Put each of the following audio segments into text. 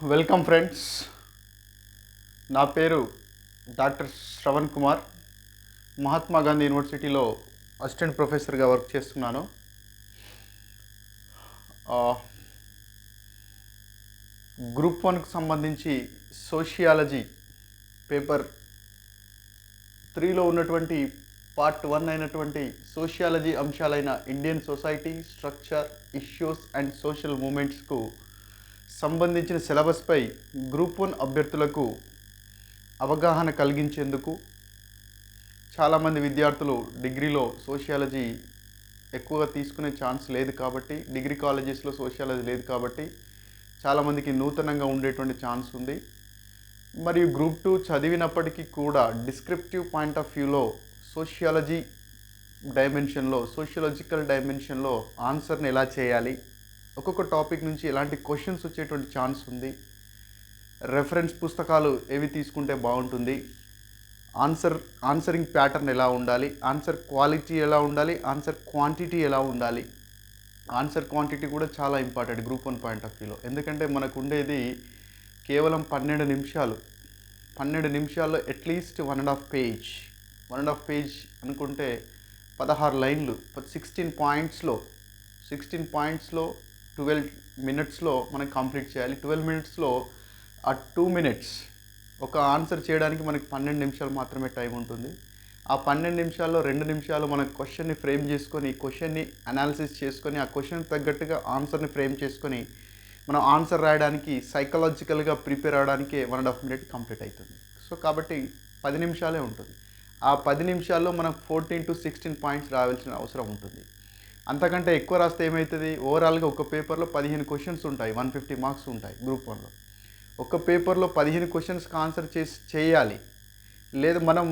Welcome friends. నా పేరు doctor Shravan Kumar. Mahatma Gandhi యూనివర్సిటీలో అసిస్టెంట్ ప్రొఫెసర్గా వర్క్ చేస్తున్నాను. గ్రూప్ 1కు సంబంధించి సోషియాలజీ పేపర్ 3లో ఉన్నటువంటి పార్ట్ 1 అయినటువంటి సోషియాలజీ అంశాలైన Indian society, structure, issues and social మూమెంట్స్కు సంబంధించిన సిలబస్పై గ్రూప్ 1 అభ్యర్థులకు అవగాహన కలిగించేందుకు చాలామంది విద్యార్థులు డిగ్రీలో సోషియాలజీ ఎక్కువగా తీసుకునే ఛాన్స్ లేదు కాబట్టి, డిగ్రీ కాలేజెస్లో సోషియాలజీ లేదు కాబట్టి చాలామందికి నూతనంగా ఉండేటువంటి ఛాన్స్ ఉంది. మరియు గ్రూప్ 2 చదివినప్పటికీ కూడా డిస్క్రిప్టివ్ పాయింట్ ఆఫ్ వ్యూలో సోషియాలజీ డైమెన్షన్లో, సోషియాలజికల్ డైమెన్షన్లో ఆన్సర్ని ఎలా చేయాలి, ఒక్కొక్క టాపిక్ నుంచి ఎలాంటి క్వశ్చన్స్ వచ్చేటువంటి ఛాన్స్ ఉంది, రెఫరెన్స్ పుస్తకాలు ఏవి తీసుకుంటే బాగుంటుంది, ఆన్సరింగ్ ప్యాటర్న్ ఎలా ఉండాలి, ఆన్సర్ క్వాలిటీ ఎలా ఉండాలి, ఆన్సర్ క్వాంటిటీ ఎలా ఉండాలి. ఆన్సర్ క్వాంటిటీ కూడా చాలా ఇంపార్టెంట్ గ్రూప్ 1 పాయింట్ ఆఫ్ వ్యూలో. ఎందుకంటే మనకు ఉండేది కేవలం 12 నిమిషాలు. 12 నిమిషాల్లో అట్లీస్ట్ 1.5 పేజ్ అనుకుంటే 16 లైన్లు 16 పాయింట్స్లో 12 మినిట్స్లో మనం కంప్లీట్ చేయాలి. 12 మినిట్స్లో ఆ 2 మినిట్స్ ఒక ఆన్సర్ చేయడానికి మనకి 12 నిమిషాలు మాత్రమే టైం ఉంటుంది. ఆ 12 నిమిషాల్లో 2 నిమిషాలు మన క్వశ్చన్ని ఫ్రేమ్ చేసుకొని, క్వశ్చన్ని అనాలిసిస్ చేసుకొని, ఆ క్వశ్చన్ తగ్గట్టుగా ఆన్సర్ని ఫ్రేమ్ చేసుకొని మనం ఆన్సర్ రాయడానికి సైకలాజికల్గా ప్రిపేర్ అవ్వడానికి 1.5 మినిట్ కంప్లీట్ అవుతుంది. సో కాబట్టి 10 నిమిషాలే ఉంటుంది. ఆ 10 నిమిషాల్లో మనం 14 to 16 పాయింట్స్ రావాల్సిన అవసరం ఉంటుంది. అంతకంటే ఎక్కువ రాస్తే ఏమవుతుంది, ఓవరాల్గా ఒక పేపర్లో 15 క్వశ్చన్స్ ఉంటాయి, 150 మార్క్స్ ఉంటాయి గ్రూప్ 1లో. ఒక పేపర్లో 15 క్వశ్చన్స్కి ఆన్సర్ చేయాలి. లేదు మనం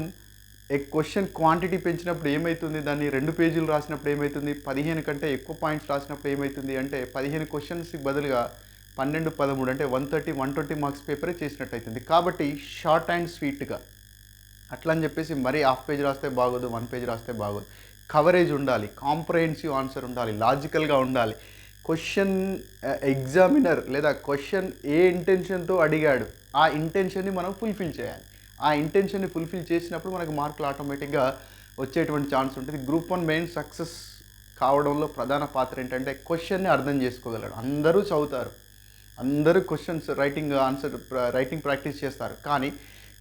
క్వశ్చన్ క్వాంటిటీ పెంచినప్పుడు ఏమవుతుంది, దాన్ని 2 పేజీలు రాసినప్పుడు ఏమవుతుంది, 15 కంటే ఎక్కువ పాయింట్స్ రాసినప్పుడు ఏమవుతుంది అంటే 15 క్వశ్చన్స్కి బదులుగా 12, 13 అంటే 120 మార్క్స్ పేపరే చేసినట్టు అవుతుంది. కాబట్టి షార్ట్ అండ్ స్వీట్గా అట్లా అని చెప్పేసి మరీ హాఫ్ పేజ్ రాస్తే బాగోదు, 1 పేజ్ రాస్తే బాగోదు. కవరేజ్ ఉండాలి, కాంప్రహెన్సివ్ ఆన్సర్ ఉండాలి, లాజికల్గా ఉండాలి. క్వశ్చన్ ఎగ్జామినర్ లేదా క్వశ్చన్ ఏ ఇంటెన్షన్తో అడిగాడు ఆ ఇంటెన్షన్ని మనం ఫుల్ఫిల్ చేయాలి. ఆ ఇంటెన్షన్ని ఫుల్ఫిల్ చేసినప్పుడు మనకు మార్కులు ఆటోమేటిక్గా వచ్చేటువంటి ఛాన్స్ ఉంటుంది. గ్రూప్ 1 మెయిన్ సక్సెస్ కావడంలో ప్రధాన పాత్ర ఏంటంటే క్వశ్చన్ని అర్థం చేసుకోగలడు. అందరూ చదువుతారు, అందరూ క్వశ్చన్స్ రైటింగ్ ప్రాక్టీస్ చేస్తారు, కానీ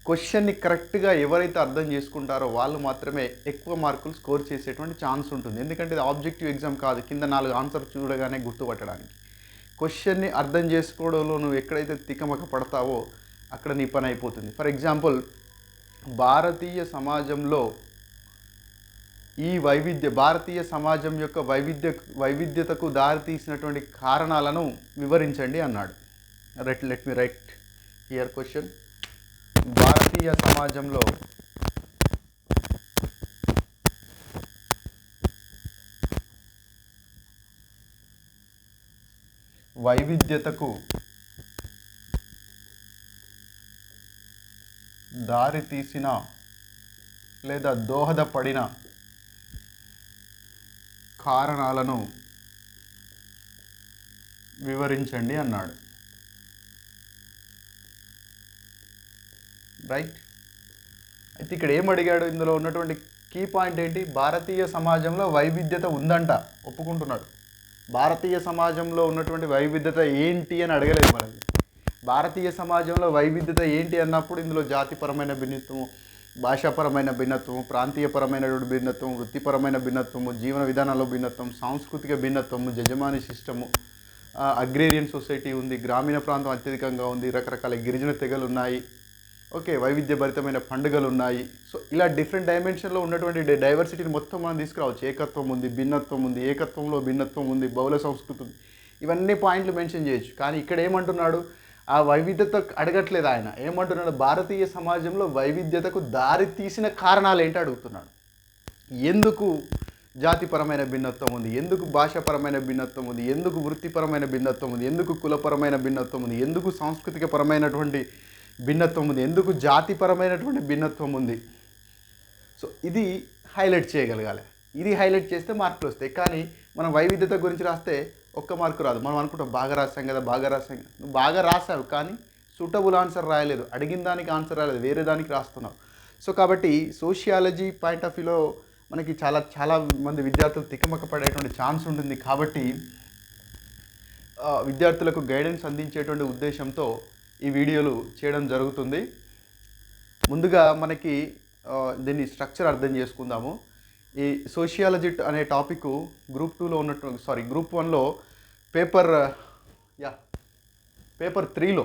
క్వశ్చన్ని కరెక్ట్గా ఎవరైతే అర్థం చేసుకుంటారో వాళ్ళు మాత్రమే ఎక్కువ మార్కులు స్కోర్ చేసేటువంటి ఛాన్స్ ఉంటుంది. ఎందుకంటే ఇది ఆబ్జెక్టివ్ ఎగ్జామ్ కాదు, కింద 4 ఆన్సర్ చూడగానే గుర్తుపట్టడానికి. క్వశ్చన్ని అర్థం చేసుకోవడంలో నువ్వు ఎక్కడైతే తికమక పడతావో అక్కడ నీ పని అయిపోతుంది. ఫర్ ఎగ్జాంపుల్, భారతీయ సమాజంలో భారతీయ సమాజం యొక్క వైవిధ్యతకు దారితీసినటువంటి కారణాలను వివరించండి అన్నాడు. Let me write here question. భారతీయ సమాజంలో వైవిధ్యతకు దారితీసిన లేదా దోహదపడిన కారణాలను వివరించండి అన్నాడు. రైట్. అయితే ఇక్కడ ఏం అడిగాడు, ఇందులో ఉన్నటువంటి కీ పాయింట్ ఏంటి, భారతీయ సమాజంలో వైవిధ్యత ఉందంట, ఒప్పుకుంటున్నాడు. భారతీయ సమాజంలో ఉన్నటువంటి వైవిధ్యత ఏంటి అని అడగలేదు మనల్ని. భారతీయ సమాజంలో వైవిధ్యత ఏంటి అన్నప్పుడు ఇందులో జాతిపరమైన భిన్నత్వము, భాషాపరమైన భిన్నత్వము, ప్రాంతీయపరమైనటువంటి భిన్నత్వం, వృత్తిపరమైన భిన్నత్వము, జీవన విధానాల్లో భిన్నత్వం, సాంస్కృతిక భిన్నత్వము, యజమాని సిస్టము, అగ్రేరియన్ సొసైటీ ఉంది, గ్రామీణ ప్రాంతం అత్యధికంగా ఉంది, రకరకాల గిరిజన తెగలు ఉన్నాయి, ఓకే, వైవిధ్యభరితమైన పండుగలు ఉన్నాయి. సో ఇలా డిఫరెంట్ డైమెన్షన్లో ఉన్నటువంటి డైవర్సిటీని మొత్తం మనం తీసుకురావచ్చు. ఏకత్వం ఉంది, భిన్నత్వం ఉంది, ఏకత్వంలో భిన్నత్వం ఉంది, బహుళ సంస్కృతి ఉంది, ఇవన్నీ పాయింట్లు మెన్షన్ చేయొచ్చు. కానీ ఇక్కడ ఏమంటున్నాడు, ఆ వైవిధ్యత అడగట్లేదు ఆయన. ఏమంటున్నాడు, భారతీయ సమాజంలో వైవిధ్యతకు దారి తీసిన కారణాలు ఏంటి అడుగుతున్నాడు. ఎందుకు జాతిపరమైన భిన్నత్వం ఉంది, ఎందుకు భాషాపరమైన భిన్నత్వం ఉంది, ఎందుకు వృత్తిపరమైన భిన్నత్వం ఉంది, ఎందుకు కులపరమైన భిన్నత్వం ఉంది, ఎందుకు సాంస్కృతిక పరమైనటువంటి భిన్నత్వం ఉంది, ఎందుకు జాతిపరమైనటువంటి భిన్నత్వం ఉంది. సో ఇది హైలైట్ చేయగలగాలి. ఇది హైలైట్ చేస్తే మార్కులు వస్తాయి. కానీ మనం వైవిధ్యత గురించి రాస్తే ఒక్క మార్కు రాదు. మనం అనుకుంటాం బాగా రాసాం కదా, బాగా రాసాం కదా. నువ్వు బాగా రాసావు కానీ సూటబుల్ ఆన్సర్ రాయలేదు, అడిగిన దానికి ఆన్సర్ రాయలేదు, వేరే దానికి రాస్తున్నావు. సో కాబట్టి సోషియాలజీ పాయింట్ ఆఫ్ వ్యూలో మనకి చాలా చాలా మంది విద్యార్థులు తికమక పడేటువంటి ఛాన్స్ ఉంటుంది. కాబట్టి విద్యార్థులకు గైడెన్స్ అందించేటువంటి ఉద్దేశంతో ఈ వీడియోలు చేయడం జరుగుతుంది. ముందుగా మనకి దీన్ని స్ట్రక్చర్ అర్థం చేసుకుందాము. ఈ సోషియాలజీ అనే టాపిక్ గ్రూప్ 2లో ఉన్నట్టు గ్రూప్ 1లో పేపర్ 3లో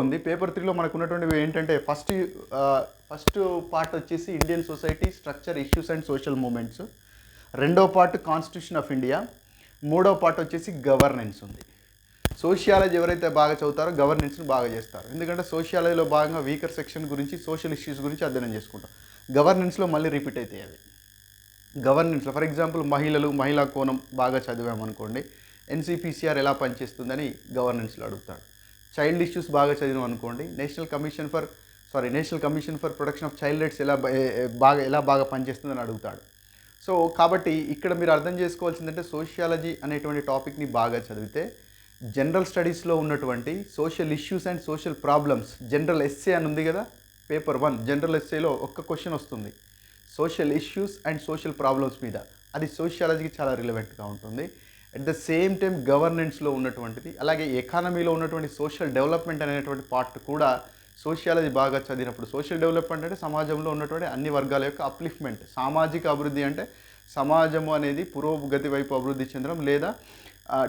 ఉంది. పేపర్ 3లో మనకు ఉన్నటువంటివి ఏంటంటే ఫస్ట్ పార్ట్ వచ్చేసి Indian society structure, issues and social moments. రెండో పార్ట్ కాన్స్టిట్యూషన్ ఆఫ్ ఇండియా. మూడో పార్ట్ వచ్చేసి గవర్నెన్స్ ఉంది. సోషియాలజీ ఎవరైతే బాగా చదువుతారో గవర్నెన్స్ని బాగా చేస్తారు. ఎందుకంటే సోషియాలజీలో భాగంగా వీకర్ సెక్షన్ గురించి, సోషల్ ఇష్యూస్ గురించి అధ్యయనం చేసుకుంటాం. గవర్నెన్స్లో మళ్ళీ రిపీట్ అవుతాయి అవి. గవర్నెన్స్లో ఫర్ ఎగ్జాంపుల్ మహిళా కోణం బాగా చదివామనుకోండి, ఎన్సిపిసిఆర్ ఎలా పనిచేస్తుందని గవర్నెన్స్లో అడుగుతాడు. చైల్డ్ ఇష్యూస్ బాగా చదివాం అనుకోండి, national commission for protection of child rights ఎలా బాగా పనిచేస్తుందని అడుగుతాడు. సో కాబట్టి ఇక్కడ మీరు అర్థం చేసుకోవాల్సిందంటే సోషియాలజీ అనేటువంటి టాపిక్ని బాగా చదివితే జనరల్ స్టడీస్లో ఉన్నటువంటి social issues and social problems, general essay అని ఉంది కదా, పేపర్ 1 జనరల్ ఎస్సేలో ఒక్క క్వశ్చన్ వస్తుంది social issues and social problems మీద. అది సోషియాలజీకి చాలా రిలవెంట్గా ఉంటుంది. అట్ ద సేమ్ టైం గవర్నెన్స్లో ఉన్నటువంటిది, అలాగే ఎకానమీలో ఉన్నటువంటి సోషల్ డెవలప్మెంట్ అనేటువంటి పార్ట్ కూడా సోషియాలజీ బాగా చదివినప్పుడు. సోషల్ డెవలప్మెంట్ అంటే సమాజంలో ఉన్నటువంటి అన్ని వర్గాల యొక్క అప్లిఫ్ట్మెంట్. సామాజిక అభివృద్ధి అంటే సమాజము అనేది పురోగతి వైపు అభివృద్ధి చెందడం, లేదా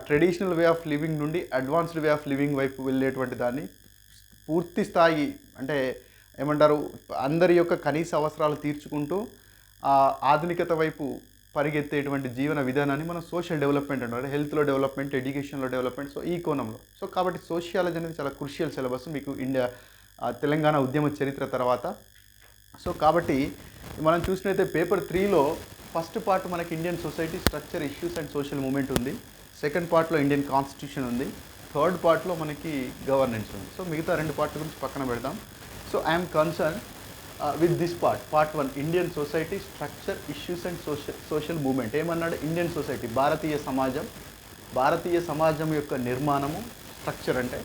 ట్రెడిషనల్ వే ఆఫ్ లివింగ్ నుండి అడ్వాన్స్డ్ వే ఆఫ్ లివింగ్ వైపు వెళ్ళేటువంటి దాన్ని పూర్తి స్థాయి అంటే ఏమంటారు, అందరి యొక్క కనీస అవసరాలు తీర్చుకుంటూ ఆధునికత వైపు పరిగెత్తేటువంటి జీవన విధానాన్ని మనం సోషల్ డెవలప్మెంట్ అంటారు. హెల్త్లో డెవలప్మెంట్, ఎడ్యుకేషన్లో డెవలప్మెంట్, సో ఈ కోణంలో. సో కాబట్టి సోషియాలజీ అనేది చాలా క్రూషియల్ సిలబస్ మీకు తెలంగాణ ఉద్యమ చరిత్ర తర్వాత. సో కాబట్టి మనం చూసినట్లయితే పేపర్ 3లో ఫస్ట్ పార్ట్ మనకి Indian society structure, issues and social moment ఉంది. సెకండ్ పార్ట్లో ఇండియన్ కాన్స్టిట్యూషన్ ఉంది. థర్డ్ పార్ట్లో మనకి గవర్నెన్స్ ఉంది. సో మిగతా 2 పార్ట్ల గురించి పక్కన పెడదాం. So I'm concern with this part 1 Indian society structure, issues and social moment. ఏమన్నాడు? ఇండియన్ సొసైటీ భారతీయ సమాజం యొక్క నిర్మాణము. స్ట్రక్చర్ అంటే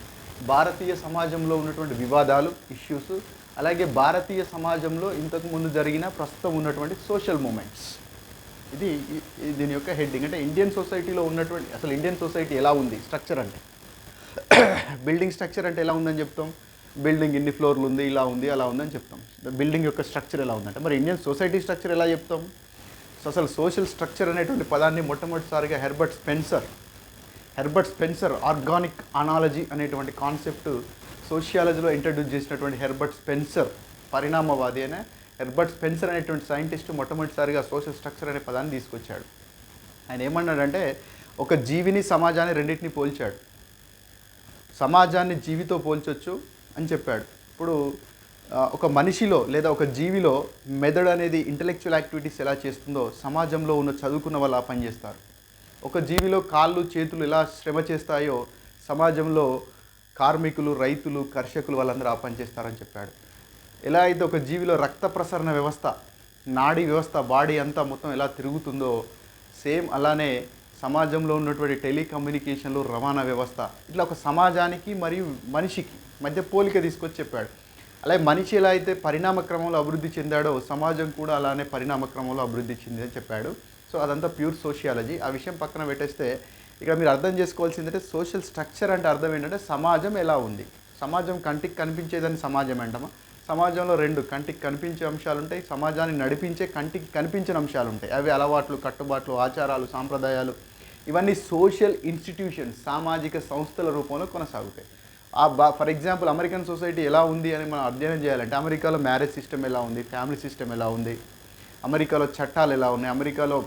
భారతీయ సమాజంలో ఉన్నటువంటి వివాదాలు, ఇష్యూస్, అలాగే భారతీయ సమాజంలో ఇంతకు ముందు జరిగిన ప్రస్తుతం ఉన్నటువంటి సోషల్ మూమెంట్స్. ఇది దీని యొక్క హెడ్డింగ్. అంటే ఇండియన్ సొసైటీలో ఉన్నటువంటి అసలు ఇండియన్ సొసైటీ ఎలా ఉంది, స్ట్రక్చర్ అంటే బిల్డింగ్ స్ట్రక్చర్ అంటే ఎలా ఉందని చెప్తాం. బిల్డింగ్ ఇన్ని ఫ్లోర్లు ఉంది, ఇలా ఉంది, అలా ఉందని చెప్తాం. బిల్డింగ్ యొక్క స్ట్రక్చర్ ఎలా ఉందంటే మరి ఇండియన్ సొసైటీ స్ట్రక్చర్ ఎలా చెప్తాం. సో అసలు సోషల్ స్ట్రక్చర్ అనేటువంటి పదాన్ని మొట్టమొదటిసారిగా హెర్బర్ట్ స్పెన్సర్ ఆర్గానిక్ అనాలజీ అనేటువంటి కాన్సెప్ట్ సోషియాలజీలో ఇంట్రడ్యూస్ చేసినటువంటి హెర్బర్ట్ స్పెన్సర్, పరిణామవాది అయిన హెర్బర్ట్ స్పెన్సర్ అనేటువంటి సైంటిస్ట్ మొట్టమొదటిసారిగా సోషల్ స్ట్రక్చర్ అనే పదాన్ని తీసుకొచ్చాడు. ఆయన ఏమన్నాడంటే ఒక జీవిని, సమాజాన్ని రెండింటిని పోల్చాడు. సమాజాన్ని జీవితో పోల్చొచ్చు అని చెప్పాడు. ఇప్పుడు ఒక మనిషిలో లేదా ఒక జీవిలో మెదడు అనేది ఇంటలెక్చువల్ యాక్టివిటీస్ ఎలా చేస్తుందో సమాజంలో ఉన్న చదువుకున్న వాళ్ళు ఆ పని చేస్తారు. ఒక జీవిలో కాళ్ళు, చేతులు ఎలా శ్రమ చేస్తాయో సమాజంలో కార్మికులు, రైతులు, కర్షకులు వాళ్ళందరూ ఆ పని చేస్తారని చెప్పాడు. ఎలా అయితే ఒక జీవిలో రక్త ప్రసరణ వ్యవస్థ, నాడీ వ్యవస్థ, బాడీ అంతా మొత్తం ఎలా తిరుగుతుందో సేమ్ అలానే సమాజంలో ఉన్నటువంటి టెలికమ్యూనికేషన్లు, రవాణా వ్యవస్థ, ఇట్లా ఒక సమాజానికి మరియు మనిషికి మధ్య పోలిక తీసుకొచ్చి చెప్పాడు. అలాగే మనిషి ఎలా అయితే పరిణామ క్రమంలో అభివృద్ధి చెందాడో సమాజం కూడా అలానే పరిణామ క్రమంలో అభివృద్ధి చెందిందని చెప్పాడు. సో అదంతా ప్యూర్ సోషియాలజీ. ఆ విషయం పక్కన పెట్టేస్తే ఇక్కడ మీరు అర్థం చేసుకోవాల్సిందంటే సోషల్ స్ట్రక్చర్ అంటే అర్థం ఏంటంటే సమాజం ఎలా ఉంది. సమాజం కంటికి కనిపించేదని సమాజం అంటామా? సమాజంలో 2 కంటికి కనిపించే అంశాలు ఉంటాయి, సమాజాన్ని నడిపించే కంటికి కనిపించిన అంశాలు ఉంటాయి. అవి అలవాట్లు, కట్టుబాట్లు, ఆచారాలు, సాంప్రదాయాలు, ఇవన్నీ సోషల్ ఇన్స్టిట్యూషన్స్, సామాజిక సంస్థల రూపంలో కొనసాగుతాయి. ఫర్ ఎగ్జాంపుల్ అమెరికన్ సొసైటీ ఎలా ఉంది అని మనం అధ్యయనం చేయాలంటే అమెరికాలో మ్యారేజ్ సిస్టమ్ ఎలా ఉంది, ఫ్యామిలీ సిస్టమ్ ఎలా ఉంది, అమెరికాలో చట్టాలు ఎలా ఉన్నాయి, అమెరికాలో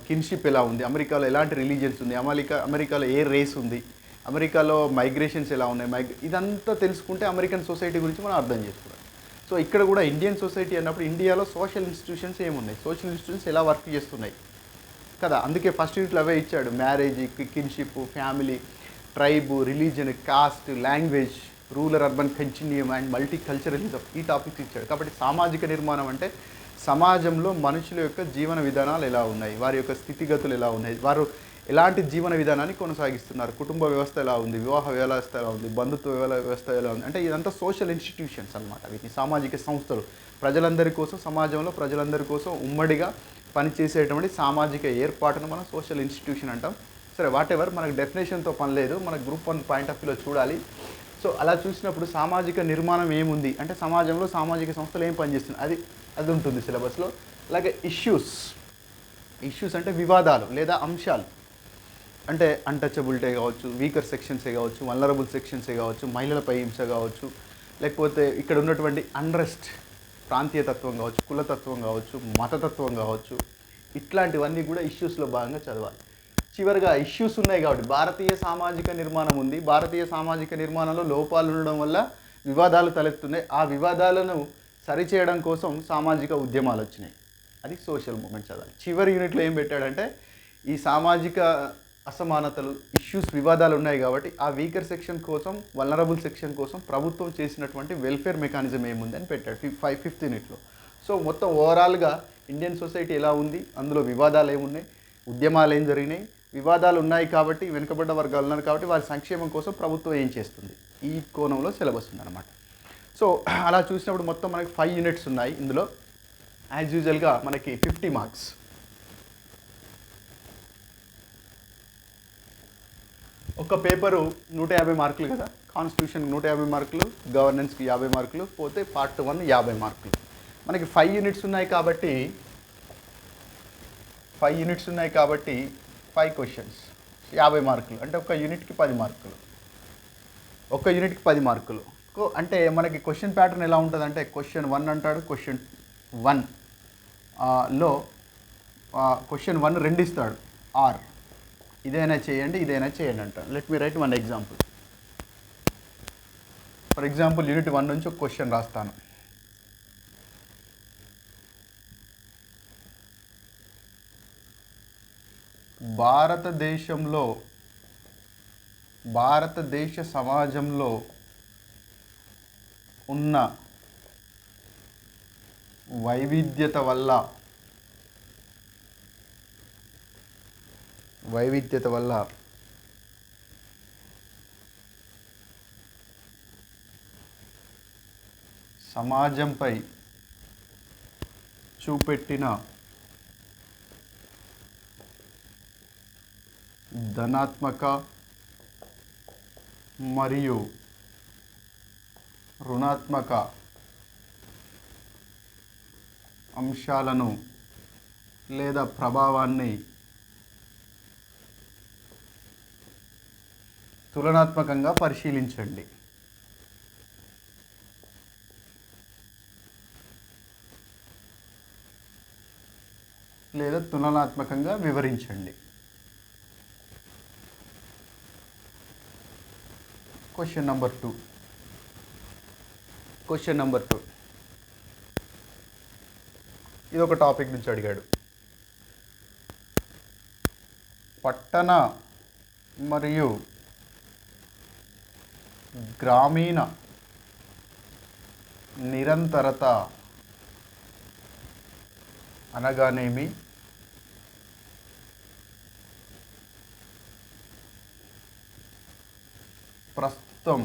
కిన్షిప్ ఎలా ఉంది, అమెరికాలో ఎలాంటి రిలీజియన్స్ ఉంది, అమెరికాలో ఏ రేస్ ఉంది, అమెరికాలో మైగ్రేషన్స్ ఎలా ఉన్నాయి, ఇదంతా తెలుసుకుంటే అమెరికన్ సొసైటీ గురించి మనం అర్థం చేసుకోవాలి. సో ఇక్కడ కూడా ఇండియన్ సొసైటీ అన్నప్పుడు ఇండియాలో సోషల్ ఇన్స్టిట్యూషన్స్ ఏమున్నాయి, సోషల్ ఇన్స్టిట్యూషన్స్ ఎలా వర్క్ చేస్తున్నాయి కదా. అందుకే ఫస్ట్ యూనిట్లో అవే ఇచ్చాడు, marriage, kinship, family, tribe, religion, cost, language, rural urban continuum and multi culturalism, ఈ టాపిక్స్ ఇచ్చాడు. కాబట్టి సామాజిక నిర్మాణం అంటే సమాజంలో మనుషుల యొక్క జీవన విధానాలు ఎలా ఉన్నాయి, వారి యొక్క స్థితిగతులు ఎలా ఉన్నాయి, వారు ఎలాంటి జీవన విధానాన్ని కొనసాగిస్తున్నారు, కుటుంబ వ్యవస్థ ఎలా ఉంది, వివాహ వ్యవస్థ ఎలా ఉంది, బంధుత్వ వ్యవస్థ ఎలా ఉంది, అంటే ఇదంతా సోషల్ ఇన్స్టిట్యూషన్స్ అనమాట. వీటిని సామాజిక సంస్థలు, ప్రజలందరి కోసం, సమాజంలో ప్రజలందరి కోసం ఉమ్మడిగా పనిచేసేటువంటి సామాజిక ఏర్పాటును మనం సోషల్ ఇన్స్టిట్యూషన్ అంటాం. సరే, వాట్ ఎవర్, మనకు డెఫినేషన్తో పని లేదు, మన గ్రూప్ 1 పాయింట్ ఆఫ్ వ్యూలో చూడాలి. సో అలా చూసినప్పుడు సామాజిక నిర్మాణం ఏముంది అంటే సమాజంలో సామాజిక సంస్థలు ఏం పనిచేస్తుంది అది ఉంటుంది సిలబస్లో. అలాగే ఇష్యూస్ అంటే వివాదాలు లేదా అంశాలు, అంటే అన్టచబిలిటీ కావచ్చు, వీకర్ సెక్షన్సే కావచ్చు, వల్నరబుల్ సెక్షన్సే కావచ్చు, మహిళలపై హింస కావచ్చు, లేకపోతే ఇక్కడ ఉన్నటువంటి అన్రెస్ట్, ప్రాంతీయతత్వం కావచ్చు, కులతత్వం కావచ్చు, మతతత్వం కావచ్చు, ఇట్లాంటివన్నీ కూడా ఇష్యూస్లో భాగంగా చదవాలి. చివరిగా ఇష్యూస్ ఉన్నాయి కాబట్టి భారతీయ సామాజిక నిర్మాణం ఉంది. భారతీయ సామాజిక నిర్మాణంలో లోపాలు ఉండడం వల్ల వివాదాలు తలెత్తున్నాయి. ఆ వివాదాలను సరిచేయడం కోసం సామాజిక ఉద్యమాలు వచ్చినాయి. అది సోషల్ మూమెంట్ చదవాలి. చివరి యూనిట్లో ఏం పెట్టాడంటే ఈ సామాజిక అసమానతలు, ఇష్యూస్, వివాదాలు ఉన్నాయి కాబట్టి ఆ వీకర్ సెక్షన్ కోసం, వల్నరబుల్ సెక్షన్ కోసం ప్రభుత్వం చేసినటువంటి వెల్ఫేర్ మెకానిజం ఏముంది అని పెట్టాడు ఫిఫ్త్ యూనిట్లో. సో మొత్తం ఓవరాల్గా ఇండియన్ సొసైటీ ఎలా ఉంది, అందులో వివాదాలు ఏమున్నాయి, ఉద్యమాలు ఏం జరిగినాయి, వివాదాలు ఉన్నాయి కాబట్టి వెనుకబడ్డ వర్గాలు ఉన్నారు కాబట్టి వారి సంక్షేమం కోసం ప్రభుత్వం ఏం చేస్తుంది, ఈ కోణంలో సిలబస్ ఉందన్నమాట. సో అలా చూసినప్పుడు మొత్తం మనకి 5 యూనిట్స్ ఉన్నాయి. ఇందులో యాజ్ యూజువల్గా మనకి 50 మార్క్స్. ఒక పేపరు 150 మార్కులు కదా, కాన్స్టిట్యూషన్ 150 మార్కులు, గవర్నెన్స్కి 50 మార్కులు, పోతే పార్ట్ 1 50 మార్కులు. మనకి 5 యూనిట్స్ ఉన్నాయి కాబట్టి 5 క్వశ్చన్స్ 50 మార్కులు, అంటే ఒక యూనిట్కి 10 మార్కులు. అంటే మనకి క్వశ్చన్ ప్యాటర్న్ ఎలా ఉంటుంది అంటే క్వశ్చన్ 1 అంటాడు, క్వశ్చన్ 1లో క్వశ్చన్ 1 2 ఇస్తాడు, ఆర్ ఇదైనా చేయండి అంటాడు. Let me right 1 example. For example unit 1 నుంచి ఒక క్వశ్చన్ రాస్తాను. భారతదేశ సమాజంలో ఉన్న వైవిధ్యత వల్ల సమాజంపై చూపెట్టిన ధనాత్మక మరియు రుణాత్మక అంశాలను లేదా ప్రభావాన్ని తులనాత్మకంగా పరిశీలించండి. లేదా తులనాత్మకంగా వివరించండి. Question number 2. ఇది ఒక టాపిక్ నుంచి అడిగాడు. పట్టణ మరియు గ్రామీణ నిరంతరత అనగానేమి? ప్రస్తుతం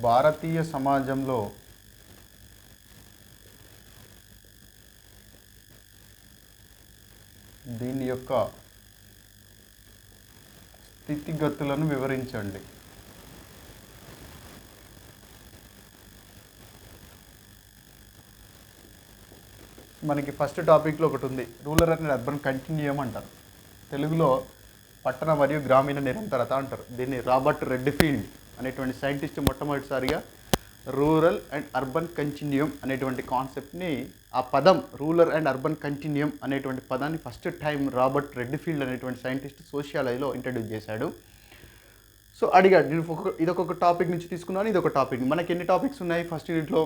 భారతీయ సమాజంలో దీని యొక్క స్థితిగతులను వివరించండి. మనకి ఫస్ట్ టాపిక్లో ఒకటి ఉంది, రూరల్ అండ్ అర్బన్ కంటిన్యూయం అంటారు. తెలుగులో పట్టణ మరియు గ్రామీణ నిరంతరత అంటారు. దీన్ని రాబర్ట్ రెడ్ఫీల్డ్ అనేటువంటి సైంటిస్ట్ మొట్టమొదటిసారిగా రూరల్ అండ్ అర్బన్ కంటిన్యూయం అనేటువంటి కాన్సెప్ట్ని, ఆ పదం రూరల్ అండ్ అర్బన్ కంటిన్యూయం అనేటువంటి పదాన్ని ఫస్ట్ టైం రాబర్ట్ రెడ్ఫీల్డ్ అనేటువంటి సైంటిస్ట్ సోషియాలజీలో ఇంట్రడ్యూస్ చేశాడు. సో అడిగాడు, నేను ఇదొక టాపిక్ నుంచి తీసుకున్నాను, ఇదొక టాపిక్. మనకి ఎన్ని టాపిక్స్ ఉన్నాయి? ఫస్ట్ యూనిట్లో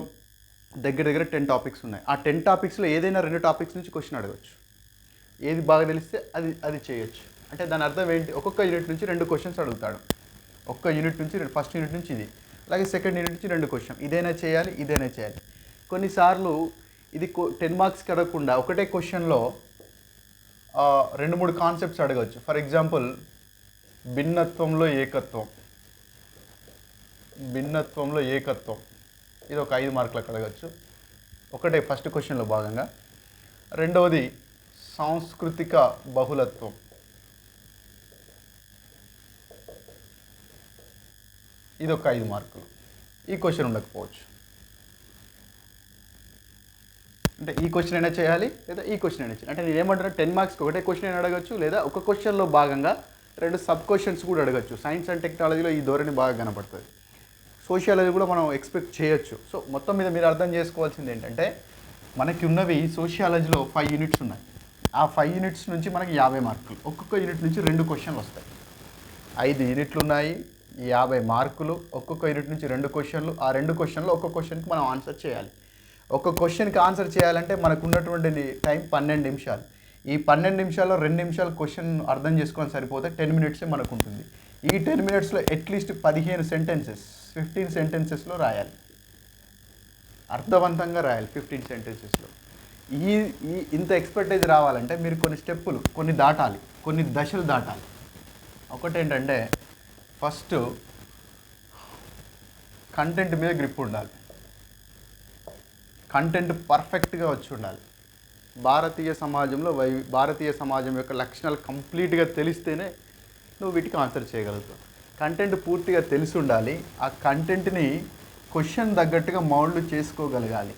దగ్గర 10 టాపిక్స్ ఉన్నాయి. ఆ 10 టాపిక్స్లో ఏదైనా 2 టాపిక్స్ నుంచి క్వశ్చన్ అడగచ్చు. ఏది బాగా తెలిస్తే అది చేయొచ్చు. అంటే దాని అర్థం ఏంటి? ఒక్కొక్క యూనిట్ నుంచి 2 క్వశ్చన్స్ అడుగుతాడు. ఒక్క యూనిట్ నుంచి ఫస్ట్ యూనిట్ నుంచి ఇది, అలాగే సెకండ్ యూనిట్ నుంచి 2 క్వశ్చన్, ఇదైనా చేయాలి ఇదైనా చేయాలి. కొన్నిసార్లు ఇది 10 మార్క్స్కి అడగకుండా ఒకటే క్వశ్చన్లో 2-3 కాన్సెప్ట్స్ అడగవచ్చు. ఫర్ ఎగ్జాంపుల్ భిన్నత్వంలో ఏకత్వం, ఇది ఒక 5 మార్కులకు అడగచ్చు ఒకటే ఫస్ట్ క్వశ్చన్లో భాగంగా. రెండవది సాంస్కృతిక బహుళత్వం, ఇది ఒక 5 మార్కులు. ఈ క్వశ్చన్ ఉండకపోవచ్చు, అంటే ఈ క్వశ్చన్ అయినా చేయాలి లేదా ఈ క్వశ్చన్ అయినా చేయాలి. అంటే నేను ఏమంటాను, 10 మార్క్స్కి ఒకటే క్వశ్చన్ అయినా అడగచ్చు, లేదా ఒక క్వశ్చన్లో భాగంగా 2 సబ్ క్వశ్చన్స్ కూడా అడగచ్చు. సైన్స్ అండ్ టెక్నాలజీలో ఈ ధోరణి బాగా కనపడుతుంది. సోషియాలజీ కూడా మనం ఎక్స్పెక్ట్ చేయొచ్చు. సో మొత్తం మీద మీరు అర్థం చేసుకోవాల్సింది ఏంటంటే, మనకి ఉన్నవి సోషియాలజీలో 5 యూనిట్స్ ఉన్నాయి. ఆ 5 యూనిట్స్ నుంచి మనకి 50 మార్కులు, ఒక్కొక్క యూనిట్ నుంచి 2 క్వశ్చన్లు వస్తాయి. 5 యూనిట్లు ఉన్నాయి, 50 మార్కులు, ఒక్కొక్క యూనిట్ నుంచి 2 క్వశ్చన్లు. ఆ 2 క్వశ్చన్లు ఒక్కొక్క క్వశ్చన్కి మనం ఆన్సర్ చేయాలి. ఒక క్వశ్చన్కి ఆన్సర్ చేయాలంటే మనకు ఉన్నటువంటి టైం 12 నిమిషాలు. ఈ 12 నిమిషాల్లో 2 నిమిషాలు క్వశ్చన్ అర్థం చేసుకొని సరిపోతే 10 మినిట్సే మనకు ఉంటుంది. ఈ 10 మినిట్స్లో అట్లీస్ట్ 15 సెంటెన్సెస్ 15 సెంటెన్సెస్లో రాయాలి, అర్థవంతంగా రాయాలి 15 సెంటెన్సెస్లో. ఈ ఇంత ఎక్స్పర్టైజ్ రావాలంటే మీరు కొన్ని స్టెప్పులు దాటాలి, కొన్ని దశలు దాటాలి. ఒకటేంటంటే ఫస్ట్ కంటెంట్ మీద గ్రిప్ ఉండాలి, కంటెంట్ పర్ఫెక్ట్గా వచ్చి ఉండాలి. భారతీయ సమాజం యొక్క లక్షణాలు కంప్లీట్గా తెలిస్తేనే నువ్వు వీటికి ఆన్సర్ చేయగలుగుతావు. కంటెంట్ పూర్తిగా తెలిసి ఉండాలి. ఆ కంటెంట్ని క్వశ్చన్ తగ్గట్టుగా మౌల్డ్ చేసుకోగలగాలి.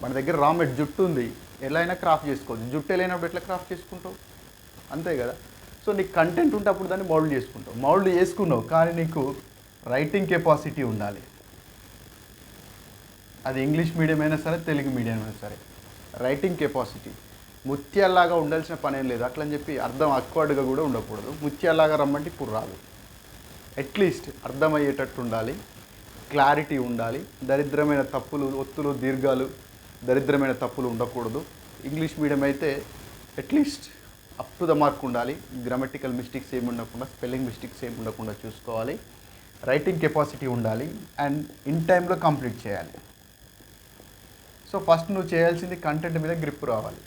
మన దగ్గర రామెట్ జుట్టు ఉంది, ఎలా అయినా క్రాఫ్ట్ చేసుకోవచ్చు. జుట్టు వెళ్ళినప్పుడు ఎట్లా క్రాఫ్ట్ చేసుకుంటావు, అంతే కదా. సో నీకు కంటెంట్ ఉంటే అప్పుడు దాన్ని మౌల్డ్ చేసుకుంటావు. మౌల్డ్ చేసుకున్నావు, కానీ నీకు రైటింగ్ కెపాసిటీ ఉండాలి. అది ఇంగ్లీష్ మీడియం అయినా సరే, తెలుగు మీడియం అయినా సరే, రైటింగ్ కెపాసిటీ. ముత్యాల్లాగా ఉండాల్సిన పనేం లేదు. అట్లని చెప్పి అర్థం అక్వర్డ్గా కూడా ఉండకూడదు. ముత్యాల్లాగా రమ్మంటే ఇప్పుడు రాదు. అట్లీస్ట్ అర్థమయ్యేటట్టు ఉండాలి, క్లారిటీ ఉండాలి. దరిద్రమైన తప్పులు, ఒత్తులు, దీర్ఘాలు, దరిద్రమైన తప్పులు ఉండకూడదు. ఇంగ్లీష్ మీడియం అయితే at least up to the mark ఉండాలి. గ్రామటికల్ మిస్టేక్స్ ఏమి ఉండకుండా, స్పెల్లింగ్ మిస్టేక్స్ ఏమి ఉండకుండా చూసుకోవాలి. రైటింగ్ కెపాసిటీ ఉండాలి అండ్ ఇన్ టైంలో కంప్లీట్ చేయాలి. సో ఫస్ట్ నువ్వు చేయాల్సింది కంటెంట్ మీద గ్రిప్ రావాలి,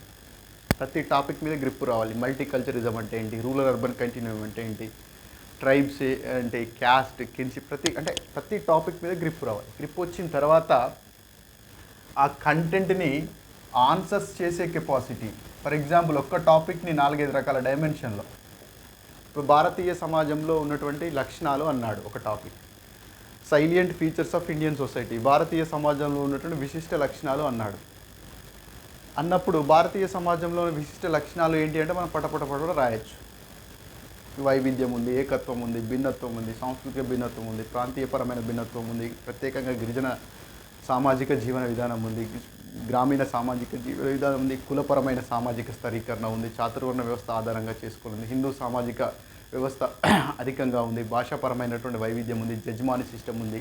ప్రతి టాపిక్ మీద గ్రిప్ రావాలి. మల్టీకల్చరిజం అంటే ఏంటి, రూరల్ అర్బన్ కంటిన్యూమ్ అంటే ఏంటి, ట్రైబ్స్ అంటే, క్యాస్ట్, కిన్షిప్, ప్రతి టాపిక్ మీద గ్రిప్ రావాలి. గ్రిప్ వచ్చిన తర్వాత ఆ కంటెంట్ని ఆన్సర్స్ చేసే కెపాసిటీ. ఫర్ ఎగ్జాంపుల్ ఒక్క టాపిక్ని 4-5 రకాల డైమెన్షన్లో, ఇప్పుడు భారతీయ సమాజంలో ఉన్నటువంటి లక్షణాలు అన్నాడు ఒక topic. Salient features of Indian society, భారతీయ సమాజంలో ఉన్నటువంటి విశిష్ట లక్షణాలు అన్నాడు. అన్నప్పుడు భారతీయ సమాజంలో విశిష్ట లక్షణాలు ఏంటి అంటే మనం పటపట రాయొచ్చు. వైవిధ్యం ఉంది, ఏకత్వం ఉంది, భిన్నత్వం ఉంది, సాంస్కృతిక భిన్నత్వం ఉంది, ప్రాంతీయపరమైన భిన్నత్వం ఉంది, ప్రత్యేకంగా గిరిజన సామాజిక జీవన విధానం ఉంది, గ్రామీణ సామాజిక జీవన విధానం ఉంది, కులపరమైన సామాజిక స్థరీకరణ ఉంది, చాతుర్వర్ణ వ్యవస్థ ఆధారంగా చేసుకుని హిందూ సామాజిక వ్యవస్థ అధికంగా ఉంది, భాషాపరమైనటువంటి వైవిధ్యం ఉంది, జడ్జిమాని సిస్టమ్ ఉంది,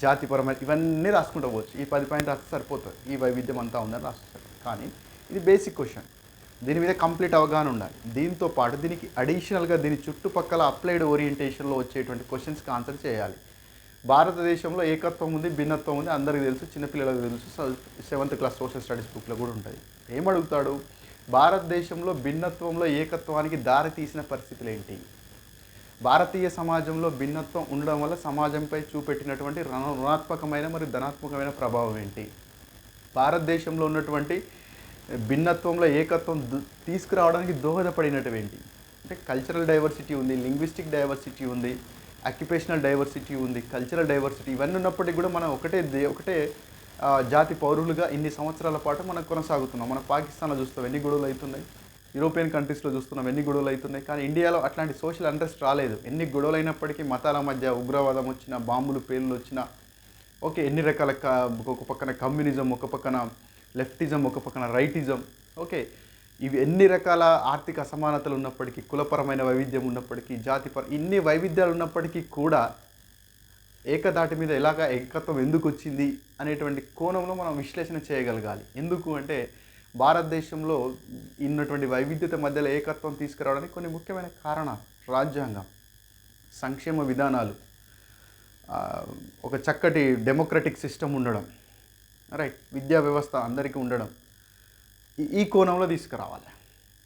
జాతిపరమైన, ఇవన్నీ రాసుకుంటూ పోవచ్చు. ఈ 10 పాయింట్ రాస్తే సరిపోతుంది, ఈ వైవిధ్యం అంతా ఉందని రాస్తారు. కానీ ఇది బేసిక్ క్వశ్చన్, దీని మీద కంప్లీట్ అవగాహన ఉండాలి. దీంతో పాటు దీనికి అడిషనల్గా దీని చుట్టుపక్కల అప్లైడ్ ఓరియంటేషన్లో వచ్చేటువంటి క్వశ్చన్స్కి ఆన్సర్ చేయాలి. భారతదేశంలో ఏకత్వం ఉంది, భిన్నత్వం ఉంది, అందరికీ తెలుసు, చిన్నపిల్లలకు తెలుసు, 7th క్లాస్ సోషల్ స్టడీస్ బుక్లో కూడా ఉంటుంది. ఏమడుగుతాడు, భారతదేశంలో భిన్నత్వంలో ఏకత్వానికి దారి తీసిన పరిస్థితులు ఏంటి, భారతీయ సమాజంలో భిన్నత్వం ఉండడం వల్ల సమాజంపై చూపెట్టినటువంటి రుణాత్మకమైన మరియు ధనాత్మకమైన ప్రభావం ఏంటి, భారతదేశంలో ఉన్నటువంటి భిన్నత్వంలో ఏకత్వం తీసుకురావడానికి దోహదపడినటువంటి, అంటే కల్చరల్ డైవర్సిటీ ఉంది, లింగ్విస్టిక్ డైవర్సిటీ ఉంది, ఆక్యుపేషనల్ డైవర్సిటీ ఉంది, కల్చరల్ డైవర్సిటీ, ఇవన్నీ ఉన్నప్పటికీ కూడా మనం ఒకటే జాతి పౌరులుగా ఇన్ని సంవత్సరాల పాటు మనం కొనసాగుతున్నాం. మనం పాకిస్తాన్లో చూస్తాం ఎన్ని గొడవలు అవుతున్నాయి, యూరోపియన్ కంట్రీస్లో చూస్తున్నాం ఎన్ని గొడవలు అవుతున్నాయి. కానీ ఇండియాలో అట్లాంటి సోషల్ అంట్రెస్ట్ రాలేదు. ఎన్ని గొడవలు అయినప్పటికీ, మతాల మధ్య ఉగ్రవాదం వచ్చినా, బాంబులు పేర్లు వచ్చినా, ఓకే, ఎన్ని రకాల ఒక పక్కన కమ్యూనిజం, ఒక పక్కన లెఫ్టిజం, ఒక పక్కన రైటిజం, ఓకే, ఇవి ఎన్ని రకాల ఆర్థిక అసమానతలు ఉన్నప్పటికీ, కులపరమైన వైవిధ్యం ఉన్నప్పటికీ, ఇన్ని వైవిధ్యాలు ఉన్నప్పటికీ కూడా ఏకదాటి మీద ఎలాగా ఏకత్వం ఎందుకు వచ్చింది అనేటువంటి కోణంలో మనం విశ్లేషణ చేయగలగాలి. ఎందుకు అంటే భారతదేశంలో ఉన్నటువంటి వైవిధ్యత మధ్యలో ఏకత్వం తీసుకురావడానికి కొన్ని ముఖ్యమైన కారణాలు: రాజ్యాంగం, సంక్షేమ విధానాలు, ఆ, ఒక చక్కటి డెమోక్రటిక్ సిస్టమ్ ఉండడం, రైట్, విద్యా వ్యవస్థ అందరికీ ఉండడం, ఈ కోణంలో తీసుకురావాలి.